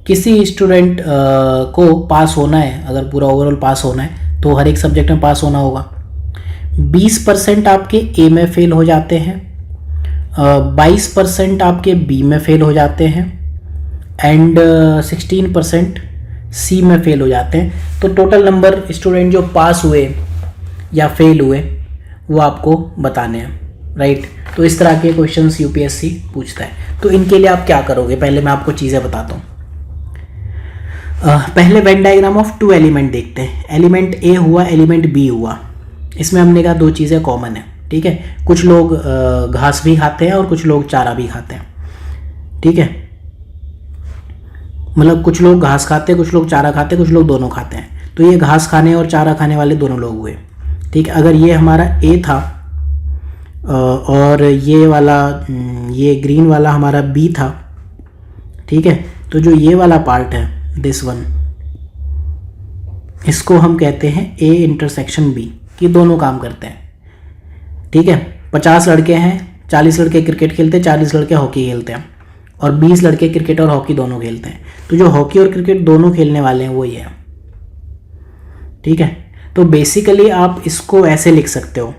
किसी स्टूडेंट को पास होना है, अगर पूरा ओवरऑल पास होना है तो हर एक सब्जेक्ट में पास होना होगा। 20% आपके A में फेल हो जाते हैं, 22% आपके B में फेल हो जाते हैं एंड 16% C में फेल हो जाते हैं। तो टोटल नंबर स्टूडेंट जो पास हुए या फेल हुए वो आपको बताने हैं, राइट। तो इस तरह के क्वेश्चंस यूपीएससी पूछता है। तो इनके लिए आप क्या करोगे, पहले मैं आपको चीज़ें बताता हूँ। पहले वेन डायग्राम ऑफ 2 एलिमेंट देखते हैं। एलिमेंट A हुआ, एलिमेंट B हुआ, इसमें हमने कहा 2 चीज़ें कॉमन है, ठीक है। कुछ लोग घास भी खाते हैं और कुछ लोग चारा भी खाते हैं, ठीक है। मतलब कुछ लोग घास खाते हैं, कुछ लोग चारा खाते हैं, कुछ लोग दोनों खाते हैं। तो ये घास खाने और चारा खाने वाले दोनों लोग हुए, ठीक है। अगर ये हमारा A था और ये वाला, ये ग्रीन वाला हमारा B था, ठीक है। तो जो ये वाला पार्ट है, दिस वन, इसको हम कहते हैं A इंटरसेक्शन B, कि दोनों काम करते हैं, ठीक है। 50 लड़के हैं, 40 लड़के क्रिकेट खेलते हैं, 40 लड़के हॉकी खेलते हैं, और 20 लड़के क्रिकेट और हॉकी दोनों खेलते हैं। तो जो हॉकी और क्रिकेट दोनों खेलने वाले हैं वो ये है, ठीक है। तो बेसिकली आप इसको ऐसे लिख सकते हो,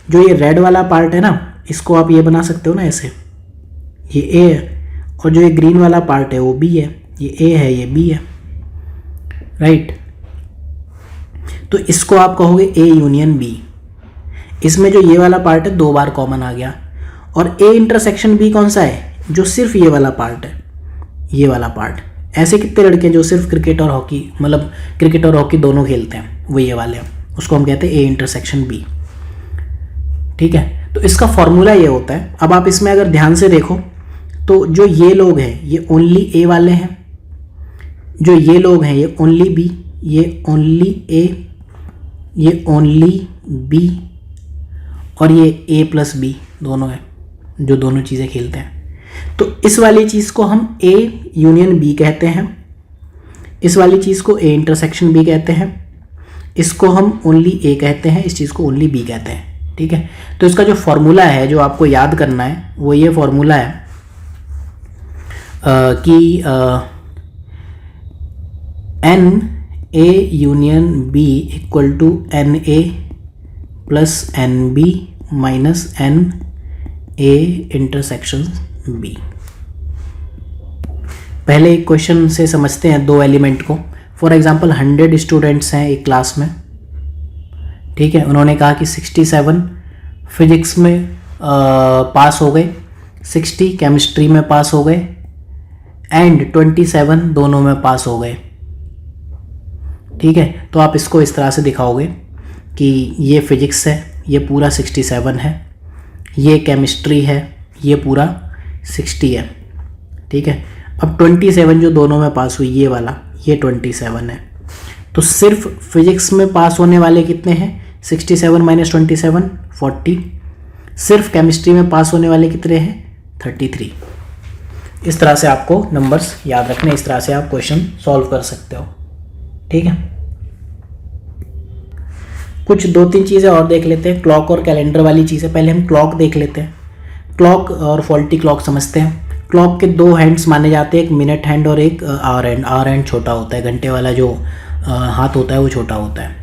जो ये रेड वाला पार्ट है ना, इसको आप ये बना सकते हो ना ऐसे, ये A है, और जो ये ग्रीन वाला पार्ट है वो B है, ये A है, ये B है, राइट। तो इसको आप कहोगे A यूनियन B। इसमें जो ये वाला पार्ट है 2 बार कॉमन आ गया, और A इंटरसेक्शन B कौन सा है, जो सिर्फ ये वाला पार्ट है, ये वाला पार्ट। ऐसे कितने लड़के हैं जो सिर्फ क्रिकेट और हॉकी, मतलब क्रिकेट और हॉकी दोनों खेलते हैं, वो ये वाले हैं, उसको हम कहते हैं A इंटरसेक्शन B, ठीक है, तो इसका फॉर्मूला ये होता है। अब आप इसमें अगर ध्यान से देखो तो जो ये लोग हैं ये ओनली ए वाले हैं, जो ये लोग हैं ये ओनली बी, ये ओनली ए, ये ओनली बी, और ये ए प्लस बी दोनों है, जो दोनों चीज़ें खेलते हैं। तो इस वाली चीज़ को हम ए यूनियन बी कहते हैं, इस वाली चीज़ को ए इंटरसेक्शन बी कहते हैं, इसको हम ओनली ए कहते हैं, इस चीज़ को ओनली बी कहते हैं। ठीक है, तो इसका जो फॉर्मूला है जो आपको याद करना है वो ये फॉर्मूला है कि N A union B equal to N A plus N B minus N A intersection B. पहले एक क्वेश्चन से समझते हैं दो एलिमेंट को। फॉर एग्जांपल 100 स्टूडेंट्स हैं एक क्लास में, ठीक है, उन्होंने कहा कि 67 फिजिक्स में पास हो गए, 60 केमिस्ट्री में पास हो गए एंड 27 दोनों में पास हो गए। ठीक है, तो आप इसको इस तरह से दिखाओगे कि ये फिजिक्स है, ये पूरा 67 है, ये केमिस्ट्री है, ये पूरा 60 है। ठीक है, अब 27 जो दोनों में पास हुई ये वाला, ये 27 है। तो सिर्फ फिजिक्स में पास होने वाले कितने हैं? 67 माइनस 27 40। सिर्फ केमिस्ट्री में पास होने वाले कितने हैं? 33। इस तरह से आपको नंबर्स याद रखने, इस तरह से आप क्वेश्चन सॉल्व कर सकते हो। ठीक है, कुछ 2-3 चीज़ें और देख लेते हैं। क्लॉक और कैलेंडर वाली चीज़ें, पहले हम क्लॉक देख लेते हैं। क्लॉक और फॉल्टी क्लॉक समझते हैं। क्लॉक के 2 हैंड्स माने जाते हैं, एक मिनट हैंड और एक आवर हैंड। आवर हैंड छोटा होता है, घंटे वाला जो हाथ होता है वो छोटा होता है।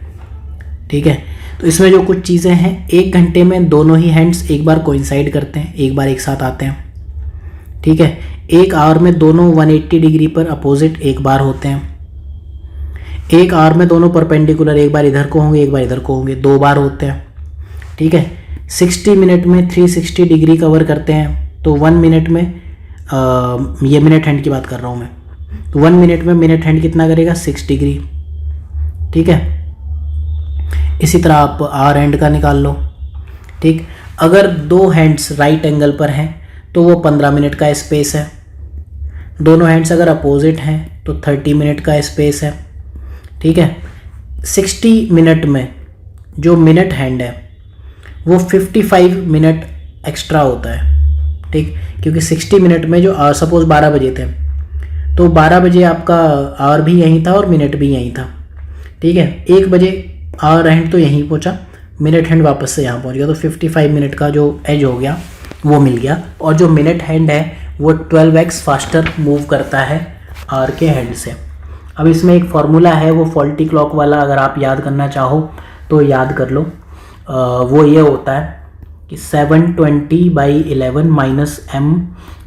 ठीक है, तो इसमें जो कुछ चीज़ें हैं, 1 घंटे में दोनों ही हैंड्स एक बार कोइंसाइड करते हैं, एक बार एक साथ आते हैं। ठीक है, 1 आवर में दोनों 180 डिग्री पर अपोजिट एक बार होते हैं। 1 आवर में दोनों परपेंडिकुलर, एक बार इधर को होंगे एक बार इधर को होंगे, 2 बार होते हैं। ठीक है, 60 मिनट में 360 डिग्री कवर करते हैं। तो 1 मिनट में ये मिनट हैंड की बात कर रहा हूँ मैं, तो 1 मिनट में मिनट हैंड कितना करेगा? 6 डिग्री। ठीक है, इसी तरह आप आवर हैंड का निकाल लो। ठीक, अगर 2 हैंड्स राइट एंगल पर हैं तो वो 15 मिनट का स्पेस है। दोनों हैंड्स अगर अपोजिट हैं तो 30 मिनट का स्पेस है। ठीक है, 60 मिनट में जो मिनट हैंड है वो 55 मिनट एक्स्ट्रा होता है। ठीक, क्योंकि 60 मिनट में जो सपोज 12 बजे थे तो 12 बजे आपका आवर भी यहीं था और मिनट भी यहीं था। ठीक है, 1 बजे आवर हैंड तो यहीं पहुंचा, मिनट हैंड वापस से यहाँ पहुंच गया, तो 55 मिनट का जो एज हो गया वो मिल गया। और जो मिनट हैंड है वो 12x फास्टर मूव करता है आवर के हैंड से। अब इसमें एक फॉर्मूला है, वो फॉल्टी क्लॉक वाला, अगर आप याद करना चाहो तो याद कर लो। वो ये होता है कि 720/11 minus m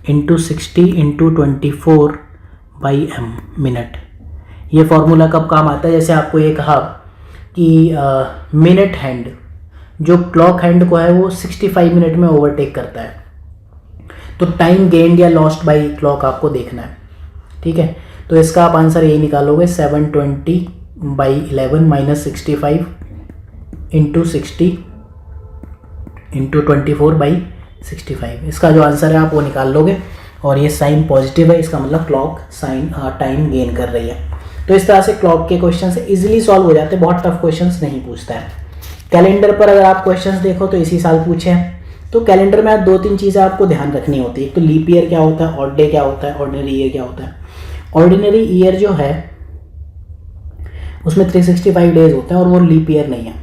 into 60 into 24/m minute. ये फॉर्मूला कब काम आता है? जैसे आपको ये कहा कि मिनट हैंड जो क्लॉक हैंड को है वो 65 मिनट में ओवरटेक करता है, तो टाइम गेन्ड या लॉस्ट बाय क्लॉक आपको देखना है। ठीक है, तो इसका आप आंसर यही निकालोगे, 720/11 माइनस 65 इंटू 60 इंटू 24/65। इसका जो आंसर है आप वो निकाल लोगे, और ये साइन पॉजिटिव है, इसका मतलब क्लॉक साइन टाइम गेन कर रही है। तो इस तरह से क्लॉक के क्वेश्चन से इजीली सॉल्व हो जाते हैं, बहुत टफ क्वेश्चंस नहीं पूछता है। कैलेंडर पर अगर आप क्वेश्चंस देखो तो इसी साल पूछे हैं। तो कैलेंडर में 2-3 चीज़ें आपको ध्यान रखनी होती है। एक तो लीप ईयर क्या होता है, ऑड डे क्या होता है, ऑर्डिनरी ईयर क्या होता है। ऑर्डिनरी ईयर जो है उसमें 365 डेज होते हैं और वो लीप ईयर नहीं है।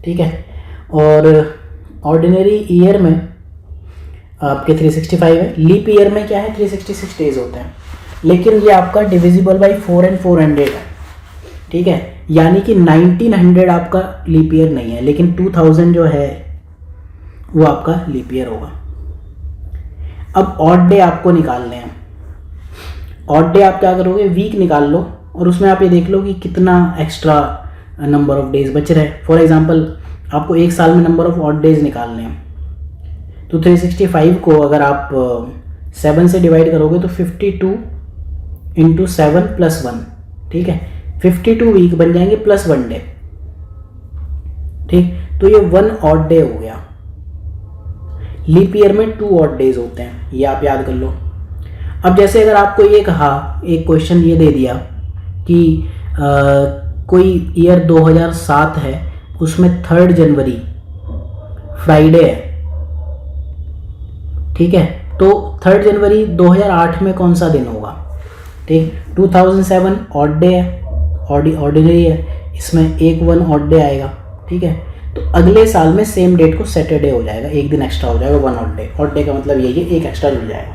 ठीक है, और ऑर्डिनरी ईयर में आपके 365 है, लीप ईयर में क्या है 366 डेज होते हैं, लेकिन ये आपका डिविजिबल बाई 4 एंड 400 है। ठीक है, यानी कि 1900 आपका लीप ईयर नहीं है, लेकिन 2000 जो है वो आपका लीप ईयर होगा। अब ऑड डे आपको निकालने हैं। ऑड डे आप क्या करोगे, वीक निकाल लो और उसमें आप ये देख लो कि कितना एक्स्ट्रा नंबर ऑफ डेज बच रहे। फॉर एग्जांपल आपको एक साल में नंबर ऑफ ऑड डेज निकालने हैं, तो 365 को अगर आप 7 से डिवाइड करोगे तो 52 इंटू 7 प्लस 1। ठीक है, 52 वीक बन जाएंगे प्लस 1 डे। ठीक, तो ये 1 ऑड डे हो गया। लीप ईयर में 2 ऑड डेज होते हैं, ये आप याद कर लो। अब जैसे अगर आपको ये कहा, एक क्वेश्चन ये दे दिया कि कोई ईयर 2007 है, उसमें 3 जनवरी फ्राइडे है, ठीक है, तो 3 जनवरी 2008 में कौन सा दिन होगा? ठीक, 2007 ऑड डे है, ऑर्डिनरी है, इसमें एक 1 ऑड डे आएगा, ठीक है, तो अगले साल में सेम डेट को सैटरडे हो जाएगा, एक दिन एक्स्ट्रा हो जाएगा, 1 ऑड डे। ऑड डे का मतलब यही है, एक एक्स्ट्रा जुड़ जाएगा,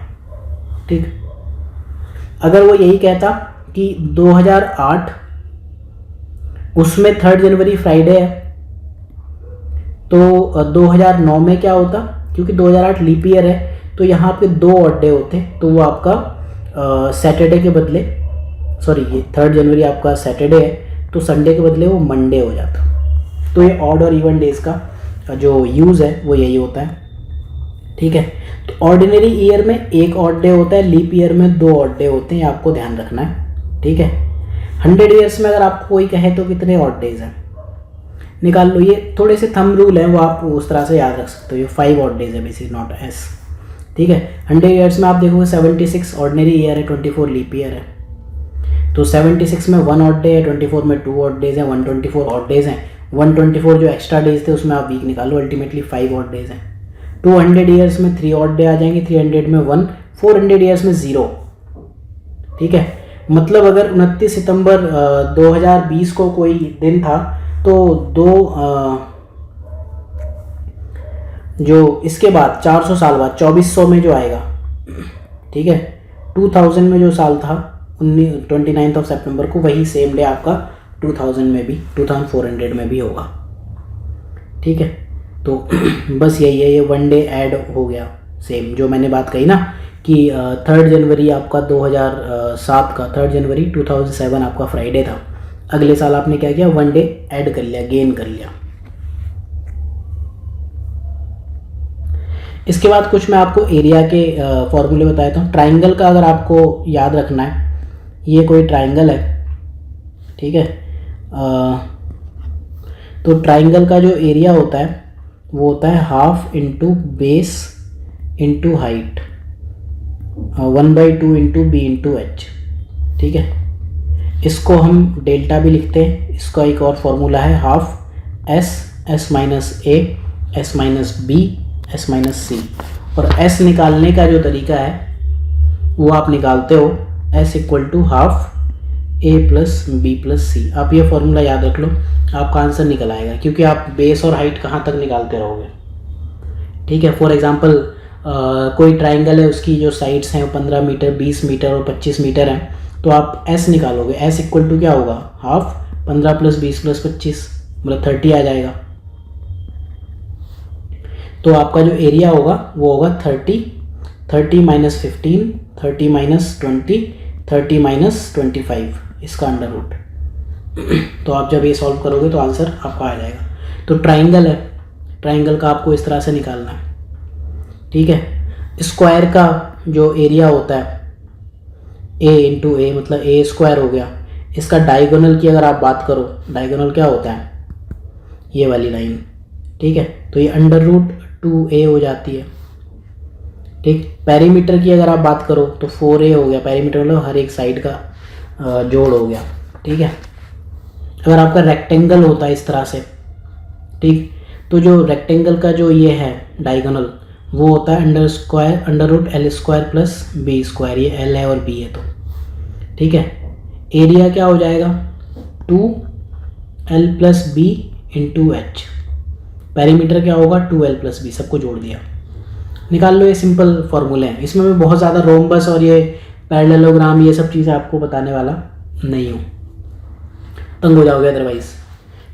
ठीक। अगर वो यही कहता कि 2008 उसमें 3 जनवरी फ्राइडे है, तो 2009 में क्या होता, क्योंकि 2008 लीप ईयर है तो यहाँ पे 2 ऑड डे होते, तो वो आपका सैटरडे के बदले, सॉरी ये 3 जनवरी आपका सैटरडे है, तो संडे के बदले वो मंडे हो जाता। तो ये ऑड और इवन डेज का जो यूज़ है वो यही होता है, ठीक है। तो ऑर्डिनरी ईयर में 1 ऑड डे होता है, लीप ईयर में 2 ऑड डे होते हैं, आपको ध्यान रखना है, ठीक है। 100 ईयर्स में अगर आपको कोई कहे तो कितने ऑड डेज हैं, निकाल लो। ये थोड़े से थंब रूल है, वो आप उस तरह से याद रख सकते हो। ये 5 ऑड डेज है बेसिक, नॉट एस, ठीक है। 100 ईयर्स में आप देखोगे 76 ऑर्डिनरी ईयर है, 24 लीप ईयर है, तो 76 में 1 ऑड डे है, 24 में 2 ऑड डेज हैं, 124 ऑड डेज हैं। 124 जो एक्स्ट्रा डेज थे उसमें आप वीक निकालो, अल्टीमेटली 5 ऑड डेज हैं। 200 ईयर्स में 3 ऑड डे आ जाएंगे, 300 में 1, 400 ईयर्स में 0, ठीक है। मतलब अगर 29 सितंबर 2020 को कोई दिन था, तो जो इसके बाद 400 साल बाद 2400 में जो आएगा, ठीक है, 2000 में जो साल था 29 सितंबर को, वही सेम डे आपका 2000 में भी, 2400 में भी होगा, ठीक है। तो बस यही है, ये 1 डे ऐड हो गया, सेम जो मैंने बात कही ना कि 3 जनवरी आपका 2007 का 3 जनवरी 2007 आपका फ्राइडे था, अगले साल आपने क्या किया, 1 डे ऐड कर लिया, गेन कर लिया। इसके बाद कुछ मैं आपको एरिया के फॉर्मूले बता देता हूँ। ट्राइंगल का अगर आपको याद रखना है, ये कोई ट्राइंगल है, ठीक है, तो ट्राइंगल का जो एरिया होता है वो होता है half into base into height, 1/2 into B into H, ठीक है। इसको हम डेल्टा भी लिखते हैं। इसका एक और फॉर्मूला है half s minus a, s minus b, s minus c. और एस निकालने का जो तरीका है वो आप निकालते हो s equal to half a plus b plus c. आप ये फॉर्मूला याद रख लो, आपका आंसर निकल आएगा, क्योंकि आप बेस और हाइट कहाँ तक निकालते रहोगे, ठीक है। फॉर एग्जांपल कोई ट्राइंगल है, उसकी जो साइड्स हैं वो 15 मीटर, 20 मीटर और 25 मीटर हैं, तो आप एस निकालोगे, एस इक्वल टू क्या होगा, हाफ 15 प्लस 20 प्लस 25 मतलब 30 आ जाएगा। तो आपका जो एरिया होगा वो होगा 30 माइनस 15, 30 माइनस 20, 30 माइनस 25, इसका अंडर रूट। तो आप जब ये सॉल्व करोगे तो आंसर आपका आ जाएगा। तो ट्राइंगल है, ट्राइंगल का आपको इस तरह से निकालना है, ठीक है। स्क्वायर का जो एरिया होता है ए इंटू ए, मतलब ए स्क्वायर हो गया। इसका डायगोनल की अगर आप बात करो, डायगोनल क्या होता है, ये वाली लाइन, ठीक है, तो ये अंडर रूट 2a हो जाती है, ठीक। पेरीमीटर की अगर आप बात करो तो 4a हो गया, पेरीमीटर मतलब हर एक साइड का जोड़ हो गया, ठीक है। अगर आपका रेक्टेंगल होता है इस तरह से, ठीक, तो जो रेक्टेंगल का जो ये है डायगोनल वो होता है under root L square plus B square, ये एल है और बी है, तो ठीक है। एरिया क्या हो जाएगा 2l plus B into H, perimeter क्या होगा 2l प्लस बी, सबको जोड़ दिया, निकाल लो। ये सिंपल फॉर्मूले हैं, इसमें मैं बहुत ज़्यादा रोम्बस और ये पैरेललोग्राम ये सब चीज़ें आपको बताने वाला नहीं हूँ, तंग हो जाओगे अदरवाइज,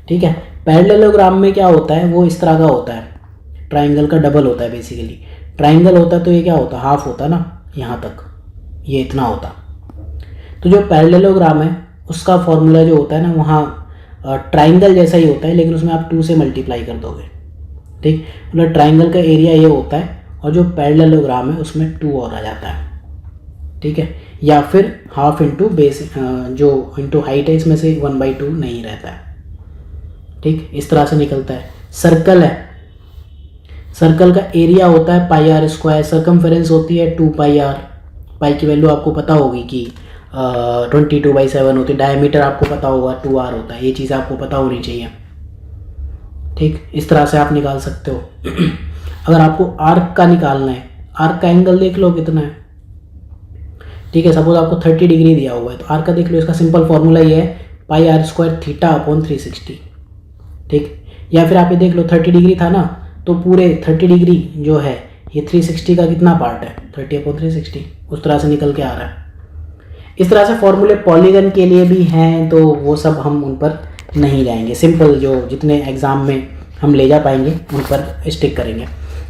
ठीक है। पैरेललोग्राम में क्या होता है, वो इस तरह का होता है, ट्राइंगल का डबल होता है बेसिकली। ट्राइंगल होता है तो ये क्या होता, हाफ होता ना, यहाँ तक ये इतना होता। तो जो पैरेललोग्राम है उसका फॉर्मूला जो होता है ना, वहाँ ट्राइंगल जैसा ही होता है, लेकिन उसमें आप 2 से मल्टीप्लाई कर दोगे, ठीक। मतलब ट्राइंगल का एरिया ये होता है और जो पैरेललोग्राम है उसमें 2 और आ जाता है, ठीक है। या फिर हाफ इंटू बेस जो इंटू हाइट है, इसमें से 1/2 नहीं रहता है, ठीक, इस तरह से निकलता है। सर्कल है, सर्कल का एरिया होता है पाई आर स्क्वायर, सर्कमफेरेंस होती है 2 पाई आर। पाई की वैल्यू आपको पता होगी कि 22/7 होती है। डायमीटर आपको पता होगा 2r होता है, ये चीज़ आपको पता होनी चाहिए। ठीक, इस तरह से आप निकाल सकते हो। अगर आपको आर्क का निकालना है, आर्क का एंगल देख लो कितना है। ठीक है, सपोज आपको 30 डिग्री दिया हुआ है तो आर्क का देख लो, इसका सिंपल फॉर्मूला ये है पाई आर स्क्वायर थीटा अपॉन 360। ठीक, या फिर आप ये देख लो 30 डिग्री था ना, तो पूरे 30 डिग्री जो है ये 360 का कितना पार्ट है, 30/360, उस तरह से निकल के आ रहा है। इस तरह से फॉर्मूले पॉलीगन के लिए भी हैं, तो वो सब हम उन पर नहीं जाएंगे। सिंपल जो जितने एग्जाम में हम ले जा पाएंगे उन पर स्टिक करेंगे।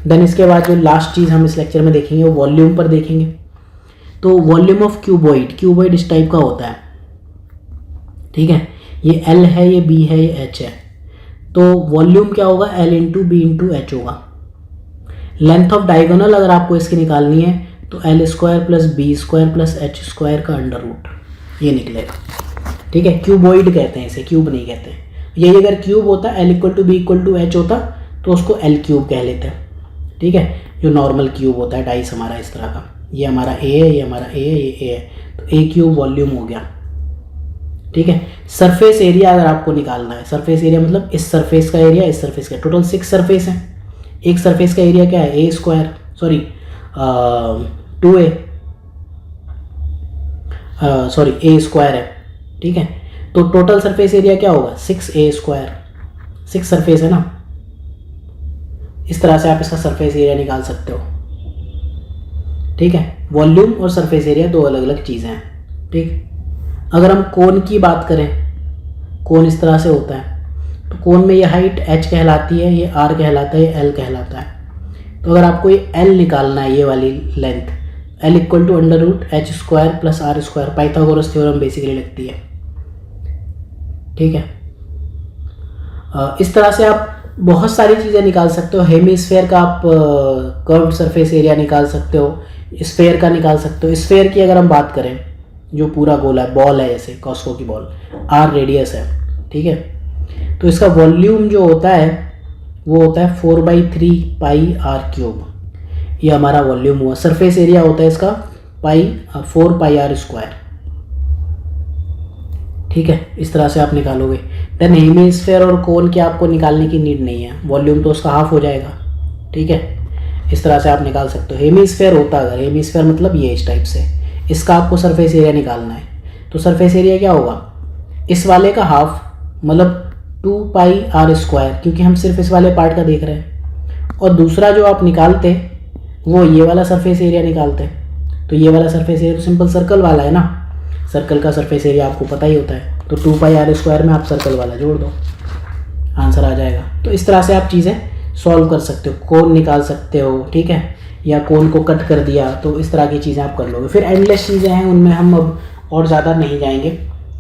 देन इसके बाद जो लास्ट चीज़ हम इस लेक्चर में देखेंगे वो वॉल्यूम पर देखेंगे। तो वॉल्यूम ऑफ क्यूबॉइड, क्यूबॉइड इस टाइप का होता है। ठीक है, ये L है, ये B है, ये H है। तो वॉल्यूम क्या होगा, L into B into H होगा। लेंथ ऑफ डायगोनल अगर आपको इसकी निकालनी है तो L square plus B square plus H square का अंडर रूट, ये निकलेगा। ठीक है, क्यूबॉइड कहते हैं इसे, क्यूब नहीं कहते हैं। यही अगर क्यूब होता, L equal to B equal to H होता तो उसको L क्यूब कह लेते हैं। ठीक है, जो नॉर्मल क्यूब होता है डाइस हमारा इस तरह का, ये हमारा A है, ये हमारा A है, ये A है, तो A क्यूब वॉल्यूम हो गया। ठीक है, सरफेस एरिया अगर आपको निकालना है, सरफेस एरिया मतलब इस सरफेस का एरिया, इस सरफेस का, टोटल 6 सरफेस है। एक सरफेस का एरिया क्या है, A square, sorry 2A, sorry A square है। ठीक है, तो टोटल सरफेस एरिया क्या होगा, 6A स्क्वायर, 6 सरफेस है ना। इस तरह से आप इसका सरफेस एरिया निकाल सकते हो। ठीक है, वॉल्यूम और सरफेस एरिया दो अलग अलग चीज़ें हैं। ठीक, अगर हम कोन की बात करें, कोन इस तरह से होता है, तो कोन में ये हाइट h कहलाती है, ये r कहलाता है, ये l कहलाता है। तो अगर आपको ये l निकालना है, ये वाली length, l equal to under root H square plus R square, Pythagoras theorem basically लगती है। ठीक है, इस तरह से आप बहुत सारी चीज़ें निकाल सकते हो। हेमीस्फेयर का आप कर्व्ड सरफेस एरिया निकाल सकते हो, स्फेयर का निकाल सकते हो। स्फेयर की अगर हम बात करें, जो पूरा गोला है, बॉल है, जैसे कॉस्को की बॉल, r रेडियस है। ठीक है, तो इसका वॉल्यूम जो होता है वो होता है 4/3 पाई आर क्यूब, ये हमारा वॉल्यूम हुआ। सरफेस एरिया होता है इसका 4 पाई आर स्क्वायर। ठीक है, इस तरह से आप निकालोगे। देन हेमीस्फेयर और कोन की आपको निकालने की नीड नहीं है, वॉल्यूम तो उसका हाफ हो जाएगा। ठीक है, इस तरह से आप निकाल सकते हो। हेमीस्फेयर होता अगर, हेमीस्फेयर मतलब ये इस टाइप से, इसका आपको सरफेस एरिया निकालना है, तो सरफेस एरिया क्या होगा, इस वाले का हाफ, मतलब 2 पाई आर स्क्वायर, क्योंकि हम सिर्फ इस वाले पार्ट का देख रहे हैं। और दूसरा जो आप निकालते वो ये वाला सरफेस एरिया निकालते, तो ये वाला सरफेस एरिया तो सिंपल सर्कल वाला है ना, सर्कल का सरफेस एरिया आपको पता ही होता है। तो 2 पाई आर स्क्वायर में आप सर्कल वाला जोड़ दो, आंसर आ जाएगा। तो इस तरह से आप चीज़ें सॉल्व कर सकते हो, कोन निकाल सकते हो। ठीक है, या कोन को कट कर दिया, तो इस तरह की चीज़ें आप कर लोगे। फिर एंडलेस चीज़ें हैं, उनमें हम अब और ज़्यादा नहीं जाएंगे।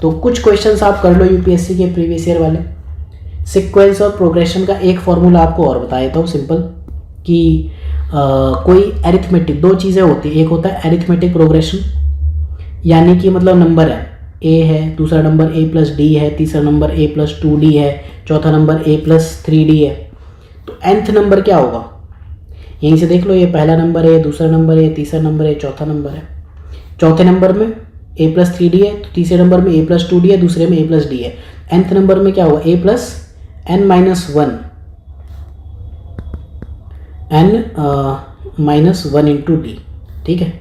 तो कुछ क्वेश्चंस आप कर लो यूपीएससी के प्रीवियस ईयर वाले। सीक्वेंस और प्रोग्रेशन का एक फॉर्मूला आपको और बता देता हूँ सिंपल, कि कोई एरिथमेटिक, दो चीज़ें होती हैं, एक होता है एरिथमेटिक प्रोग्रेशन, यानी कि मतलब नंबर है, a है, दूसरा नंबर a प्लस डी है, तीसरा नंबर a प्लस 2d है, चौथा नंबर a प्लस 3d है। तो nth नंबर क्या होगा, यहीं से देख लो, ये पहला नंबर है, दूसरा नंबर है, तीसरा नंबर है, चौथा नंबर है। चौथे नंबर में a प्लस 3d है, तो तीसरे नंबर में a प्लस 2d है, दूसरे में a प्लस d है। nth नंबर में क्या होगा, a plus n minus 1, n minus 1 into D. ठीक है,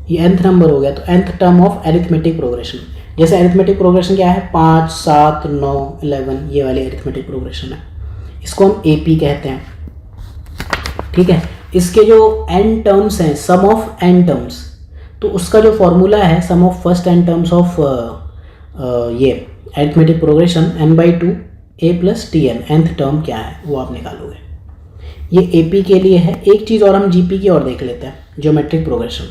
ये nth नंबर हो गया। तो nth term of arithmetic progression, जैसे एरिथमेटिक प्रोग्रेशन क्या है, 5, 7, 9, 11, ये वाली एरिथमेटिक प्रोग्रेशन है, इसको हम AP कहते हैं। ठीक है, इसके जो n टर्म्स हैं, सम ऑफ n टर्म्स, तो उसका जो फॉर्मूला है sum of first n terms of ये arithmetic progression n/2 a plus tn, nth term क्या है वो आप निकालोगे। ये AP के लिए है। एक चीज़ और हम GP की और देख लेते हैं, ज्योमेट्रिक प्रोग्रेशन।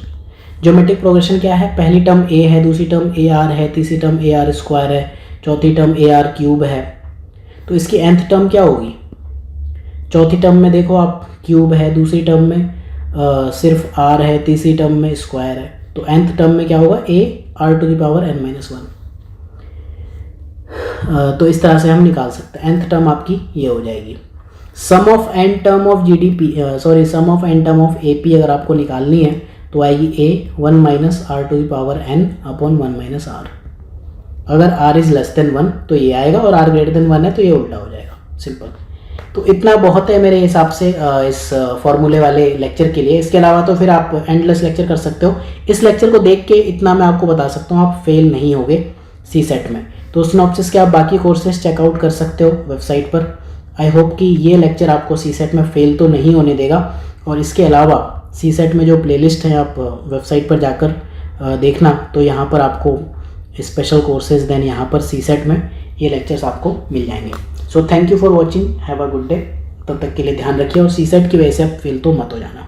ज्योमेट्रिक प्रोग्रेशन क्या है, पहली टर्म a है, दूसरी टर्म AR है, तीसरी टर्म AR स्क्वायर है, चौथी टर्म AR क्यूब है। तो इसकी nth टर्म क्या होगी, चौथी टर्म में देखो आप क्यूब है, दूसरी टर्म में सिर्फ r है, तीसरी टर्म में स्क्वायर है। तो nth टर्म में क्या होगा, a r to the power n-1। तो इस तरह से हम निकाल सकते हैं, nth टर्म आपकी ये हो जाएगी। Sum of n term of GDP sum of n term of AP अगर आपको निकालनी है तो आएगी a 1 minus r to the power n upon 1 minus r. अगर आर इज लेस देन 1 तो ये आएगा और आर ग्रेटर देन 1 है तो ये उल्टा हो जाएगा, सिंपल। तो इतना बहुत है मेरे हिसाब से इस फॉर्मूले वाले लेक्चर के लिए। इसके अलावा तो फिर आप एंडलेस लेक्चर कर सकते हो। इस लेक्चर को देख के इतना मैं आपको बता सकता हूँ, आप फेल नहीं होगे सी सेट में। तो सिनॉप्सिस के आप बाकी कोर्सेज चेकआउट कर सकते हो वेबसाइट पर। आई होप कि ये लेक्चर आपको सी सेट में फेल तो नहीं होने देगा। और इसके अलावा सी सेट में जो प्लेलिस्ट है आप वेबसाइट पर जाकर देखना, तो यहाँ पर आपको स्पेशल कोर्सेज देन यहाँ पर सी सेट में ये लेक्चर्स आपको मिल जाएंगे। So thank you for watching, have a good day. तब तक के लिए ध्यान रखिए और सी सेट की वजह से आप फेल तो मत हो जाना।